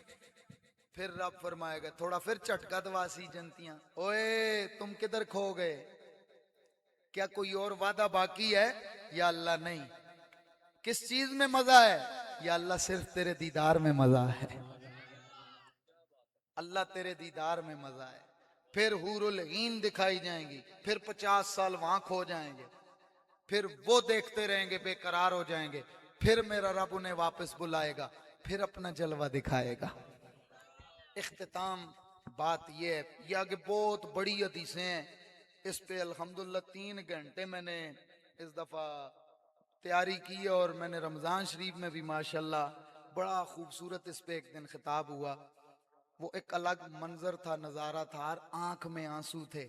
پھر رب فرمائے گا تھوڑا پھر چٹکا دواسی جنتیاں, اوئے تم کدھر کھو گئے, کیا کوئی اور وعدہ باقی ہے؟ یا اللہ نہیں. کس چیز میں مزہ ہے؟ یا اللہ صرف تیرے دیدار میں مزہ ہے. اللہ تیرے دیدار میں مزہ ہے. پھر حور العین دکھائی جائیں گی, پھر 50 سال وہاں کھو جائیں گے, پھر وہ دیکھتے رہیں گے بے قرار ہو جائیں گے. پھر میرا رب انہیں واپس بلائے گا, پھر اپنا جلوہ دکھائے گا. اختتام بات یہ ہے, یہ آگے بہت بڑی حدیثیں ہیں, اس پہ الحمدللہ 3 گھنٹے میں نے اس دفعہ تیاری کی اور میں نے رمضان شریف میں بھی ماشاءاللہ بڑا خوبصورت اس پہ ایک دن خطاب ہوا. وہ ایک الگ منظر تھا, نظارہ تھا, ہر آنکھ میں آنسو تھے,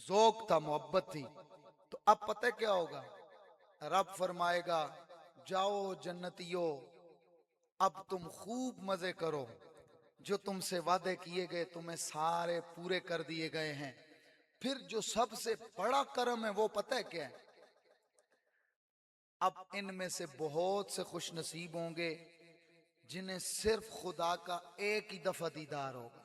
ذوق تھا, محبت تھی. تو اب پتہ کیا ہوگا, رب فرمائے گا جاؤ جنتیو اب تم خوب مزے کرو, جو تم سے وعدے کیے گئے تمہیں سارے پورے کر دیے گئے ہیں. پھر جو سب سے بڑا کرم ہے وہ پتہ ہے کیا ہے؟ اب ان میں سے بہت سے خوش نصیب ہوں گے جنہیں صرف خدا کا ایک ہی دفعہ دیدار ہوگا.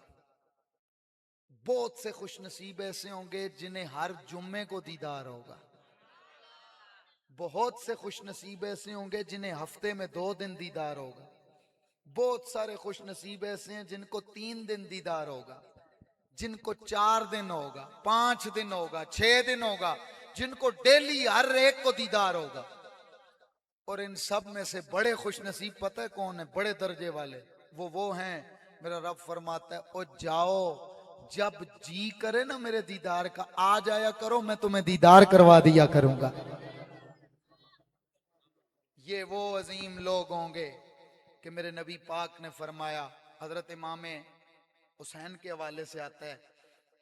بہت سے خوش نصیب ایسے ہوں گے جنہیں ہر جمعے کو دیدار ہوگا. بہت سے خوش نصیب ایسے ہوں گے جنہیں ہفتے میں 2 دن دیدار ہوگا. بہت سارے خوش نصیب ایسے ہیں جن کو 3 دن دیدار ہوگا, جن کو 4 دن ہوگا, 5 دن ہوگا, 6 دن ہوگا, جن کو ڈیلی ہر ایک کو دیدار ہوگا. اور ان سب میں سے بڑے خوش نصیب پتہ ہے کون ہیں؟ بڑے درجے والے وہ ہیں, میرا رب فرماتا ہے او جاؤ جب جی کرے نا میرے دیدار کا آ جایا کرو, میں تمہیں دیدار کروا دیا کروں گا. یہ وہ عظیم لوگ ہوں گے کہ میرے نبی پاک نے فرمایا, حضرت امام حسین کے حوالے سے آتا ہے,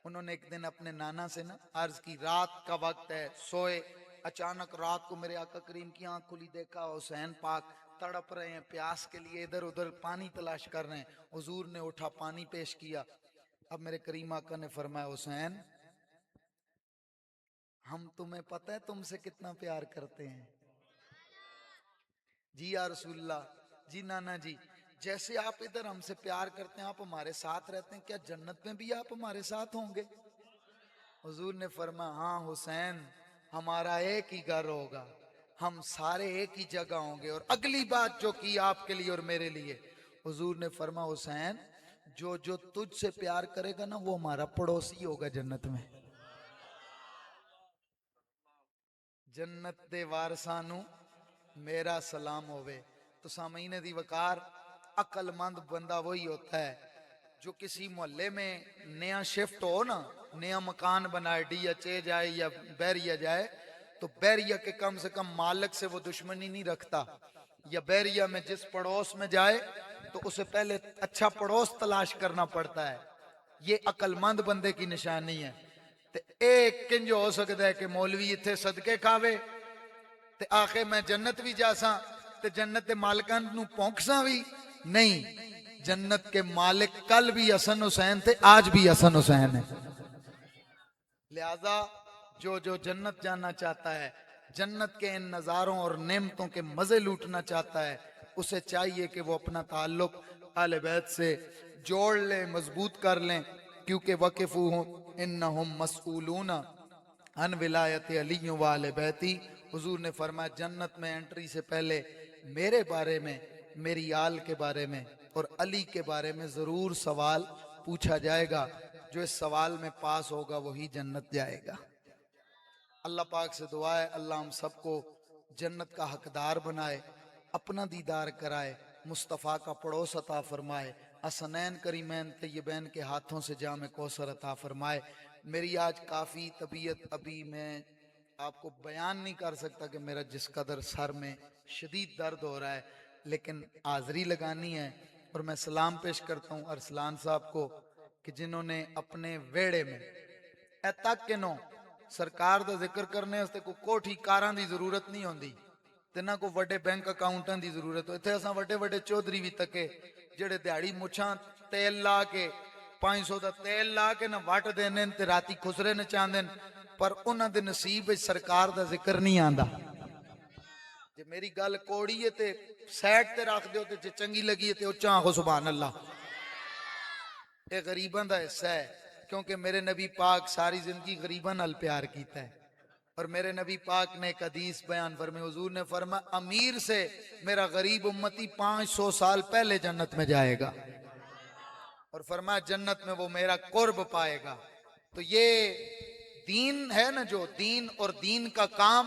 انہوں نے ایک دن اپنے نانا سے نا عرض کی, رات کا وقت ہے, سوئے, اچانک رات کو میرے آقا کریم کی آنکھ کھلی, دیکھا حسین پاک تڑپ رہے ہیں پیاس کے لیے, ادھر ادھر پانی تلاش کر رہے ہیں. حضور نے اٹھا پانی پیش کیا. اب میرے کریم آقا نے فرمایا حسین ہم تمہیں پتہ ہے تم سے کتنا پیار کرتے ہیں. جی یا رسول اللہ, جی نانا جی, جیسے آپ ادھر ہم سے پیار کرتے ہیں آپ ہمارے ساتھ رہتے ہیں, کیا جنت میں بھی آپ ہمارے ساتھ ہوں گے؟ حضور نے فرمایا ہاں حسین ہمارا ایک ہی گھر ہوگا, ہم سارے ایک ہی جگہ ہوں گے. اور اگلی بات جو کی آپ کے لیے اور میرے لیے, حضور نے فرمایا حسین جو تجھ سے پیار کرے گا نا وہ ہمارا پڑوسی ہوگا جنت میں. جنت دے وارثانو میرا سلام ہوئے. تو سامعین دی وقار, عقل مند بندہ وہی ہوتا ہے جو کسی محلے میں نیا شفٹ ہو نا, نیا مکان بنائے, ڈی ایچ اے جائے یا بیریا جائے, تو بیریا کے کم سے کم مالک سے وہ دشمنی نہیں رکھتا, یا بیریا میں جس پڑوس میں جائے تو اسے پہلے اچھا پڑوس تلاش کرنا پڑتا ہے. یہ عقل مند بندے کی نشانی ہے. تے ایک کنج ہو سکتا ہے کہ مولوی اتھے صدقے کھاوے تے آخے میں جنت بھی جاساں تے جنت دے مالکان نو پونکساں بھی نہیں. جنت کے مالک کل بھی حسن حسین تھے, آج بھی حسن حسین ہے. لہذا جو جنت جانا چاہتا ہے, جنت کے ان نظاروں اور نعمتوں کے مزے لوٹنا چاہتا ہے, اسے چاہیے کہ وہ اپنا تعلق اہل بیت سے جوڑ لیں، مضبوط کر لیں، کیونکہ وقفوہم انہم مسئولون ان ولایت علی و آل بیتی. حضور نے فرمایا جنت میں انٹری سے پہلے میرے بارے میں، میری آل کے بارے میں اور علی کے بارے میں ضرور سوال پوچھا جائے گا. جو اس سوال میں پاس ہوگا وہی جنت جائے گا. اللہ پاک سے دعا ہے اللہ ہم سب کو جنت کا حقدار بنائے، اپنا دیدار کرائے، مصطفیٰ کا پڑوس عطا فرمائے، حسنین کریمین طیبین کے ہاتھوں سے جام کوثر عطا فرمائے. میری آج کافی طبیعت، ابھی میں آپ کو بیان نہیں کر سکتا کہ میرا جس قدر سر میں شدید درد ہو رہا ہے، لیکن حاضری لگانی ہے. اور میں سلام پیش کرتا ہوں ارسلان صاحب کو کہ جنہوں نے اپنے ویڑے میں اے تک کہ نو سرکار دا ذکر کرنے واسطے کوئی کوٹھی کاراں دی ضرورت نہیں ہوندی تے نہ کوئی وڈے بینک اکاؤنٹاں دی ضرورت ہو. ایتھے اساں وڈے وڈے چودھری بھی تکے جڑے دیہڑی مچھاں تیل لا کے 500 دا تیل لا کے نہ وٹ دینے تے راتی خسرے نچاندن، پر انہاں دے نصیب وچ سرکار دا ذکر نہیں آندا. جے میری گل کوڑی ہے تے سیٹ تے رکھ دیو تے جے چنگی لگی ہے تے اچھا آخو سبحان اللہ. اے غریباں دا حصہ ہے، کیونکہ میرے نبی پاک ساری زندگی غریباں نال پیار کیتا ہے. اور میرے نبی پاک نے ایک حدیث بیان فرمائی، حضور نے فرمایا امیر سے میرا غریب امتی 500 سال پہلے جنت میں جائے گا، اور فرمایا جنت میں وہ میرا قرب پائے گا. تو یہ دین ہے نا، جو دین اور دین کا کام،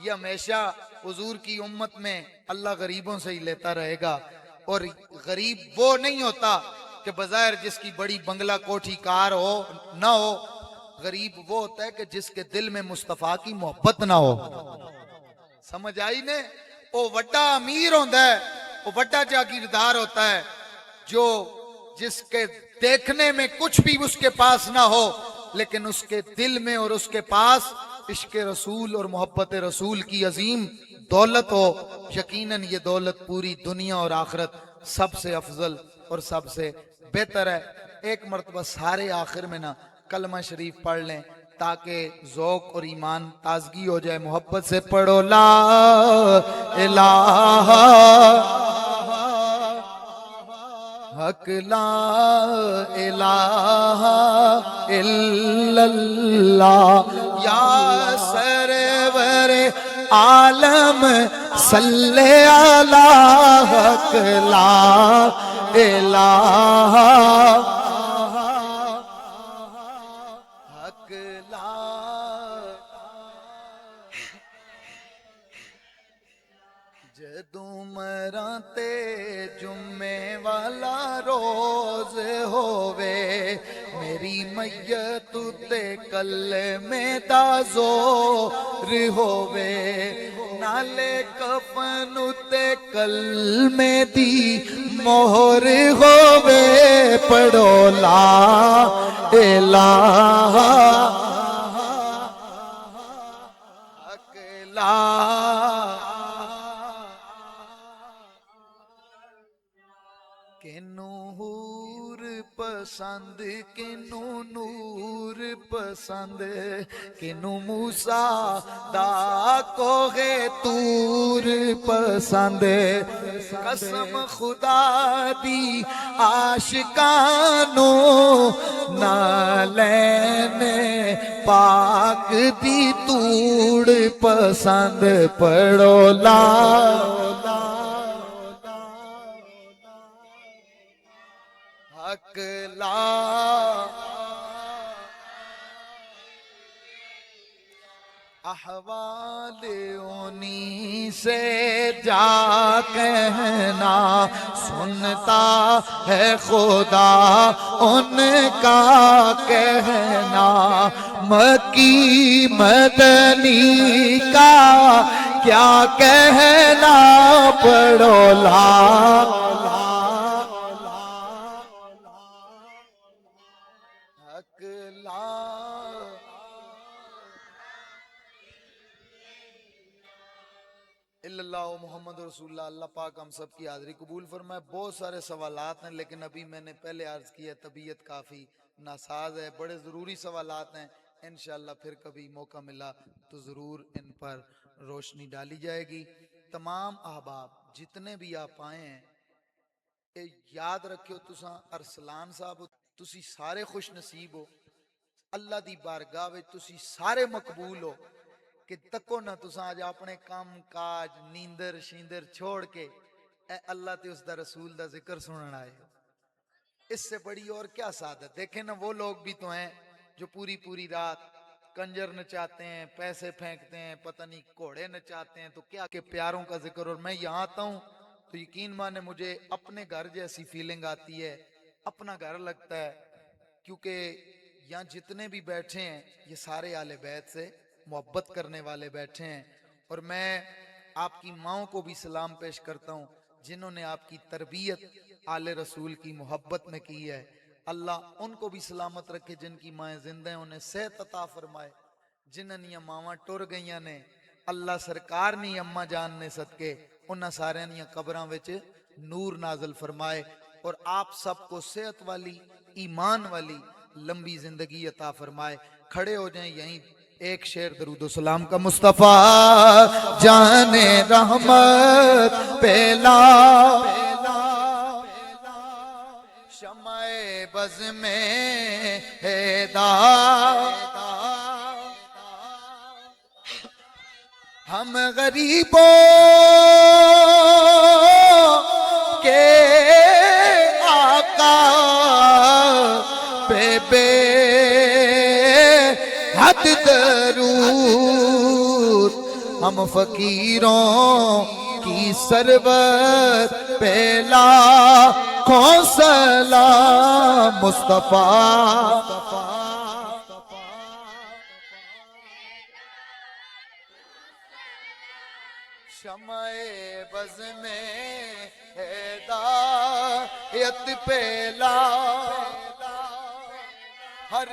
یہ ہمیشہ حضور کی امت میں اللہ غریبوں سے ہی لیتا رہے گا. اور غریب وہ نہیں ہوتا کہ بظاہر جس کی بڑی بنگلہ کوٹھی کار ہو نہ ہو، غریب وہ ہوتا ہے کہ جس کے دل میں مصطفیٰ کی محبت نہ ہو. سمجھ آئی نے؟ وہ وڈا امیر ہوتا ہے، وہ وڈا جاگیردار ہوتا ہے جو جس کے دیکھنے میں کچھ بھی اس کے پاس نہ ہو، لیکن اس کے دل میں اور اس کے پاس عشق رسول اور محبت رسول کی عظیم دولت ہو. یقیناً یہ دولت پوری دنیا اور آخرت سب سے افضل اور سب سے بہتر ہے. ایک مرتبہ سارے آخر میں نا کلمہ شریف پڑھ لیں تاکہ ذوق اور ایمان تازگی ہو جائے. محبت سے پڑھو لا الہ حق لا الہ الا اللہ یا سرور عالم صلی علی حق لا الہ حق لا. جدوں مراں تے جمعے والا روز ہووے، میری میت تے کلمے دا زور ہووے، نالے کفن تے کلمے دی مہر ہووے، پڑھو لا الہ حق لا. کنوں حور پسند کنوں نور پسند، کنوں موسیٰ دا کوہ طور پسند، قسم خدا دی عاشقانو نالین پاک دی توڑ پسند، پڑھو لا حق لا. احوال انہی سے جا کہنا، سنتا ہے خدا ان کا کہنا، مکی مدنی کا کیا کہنا، پڑھو لا حق لا. اللہ محمد رسول اللہ. اللہ پاک ہم سب کی حاضری قبول فرمائے. بہت سارے سوالات ہیں لیکن ابھی میں نے پہلے عرض کیا طبیعت کافی ناساز ہے، بڑے ضروری سوالات ہیں. انشاءاللہ پھر کبھی موقع ملا تو ضرور ان پر روشنی ڈالی جائے گی. تمام احباب جتنے بھی آپ آئے ہیں اے یاد رکھو تساں ارسلان صاحب تسی سارے خوش نصیب ہو، اللہ دی بارگاہ وچ تسی سارے مقبول ہو کہ تکو نہ تساں اج اپنے کام کاج نیندر شیندر چھوڑ کے اے اللہ تے اس دا رسول دا ذکر سنن آئے ہو۔ اس سے بڑی اور کیا سعادت۔ دیکھیں نا وہ لوگ بھی تو ہیں جو پوری پوری رات کنجر نچاتے ہیں، پیسے پھینکتے ہیں، پتہ نہیں گھوڑے نچاتے ہیں، تو کیا کہ پیاروں کا ذکر۔ اور میں یہاں آتا ہوں تو یقین مانے مجھے اپنے گھر جیسی فیلنگ آتی ہے، اپنا گھر لگتا ہے، کیونکہ یہاں جتنے بھی بیٹھے ہیں یہ سارے اہل بیت سے محبت کرنے والے بیٹھے ہیں۔ اور میں آپ کی ماؤں کو بھی سلام پیش کرتا ہوں جنہوں نے آپ کی تربیت آل رسول کی محبت میں کی ہے۔ اللہ ان کو بھی سلامت رکھے، جن کی مائیں زندہ ہیں انہیں صحت عطا فرمائے، جنہاں نیاں ماواں ٹر گئیاں نے اللہ سرکار نی اماں جان نے صدقے انہاں سارے نیاں قبراں وچ نور نازل فرمائے، اور آپ سب کو صحت والی ایمان والی لمبی زندگی عطا فرمائے۔ کھڑے ہو جائیں یہیں ایک شعر درود و سلام کا۔ مصطفیٰ جان رحمت پہلا شمع بز میں ہدایت، ہم غریبوں کے آقا پہ بے حد درود، ہم فقیروں کی سرور پہ لاکھوں سلام۔ مصطفیٰ شمع بز میں ہدایت پہ لا ہر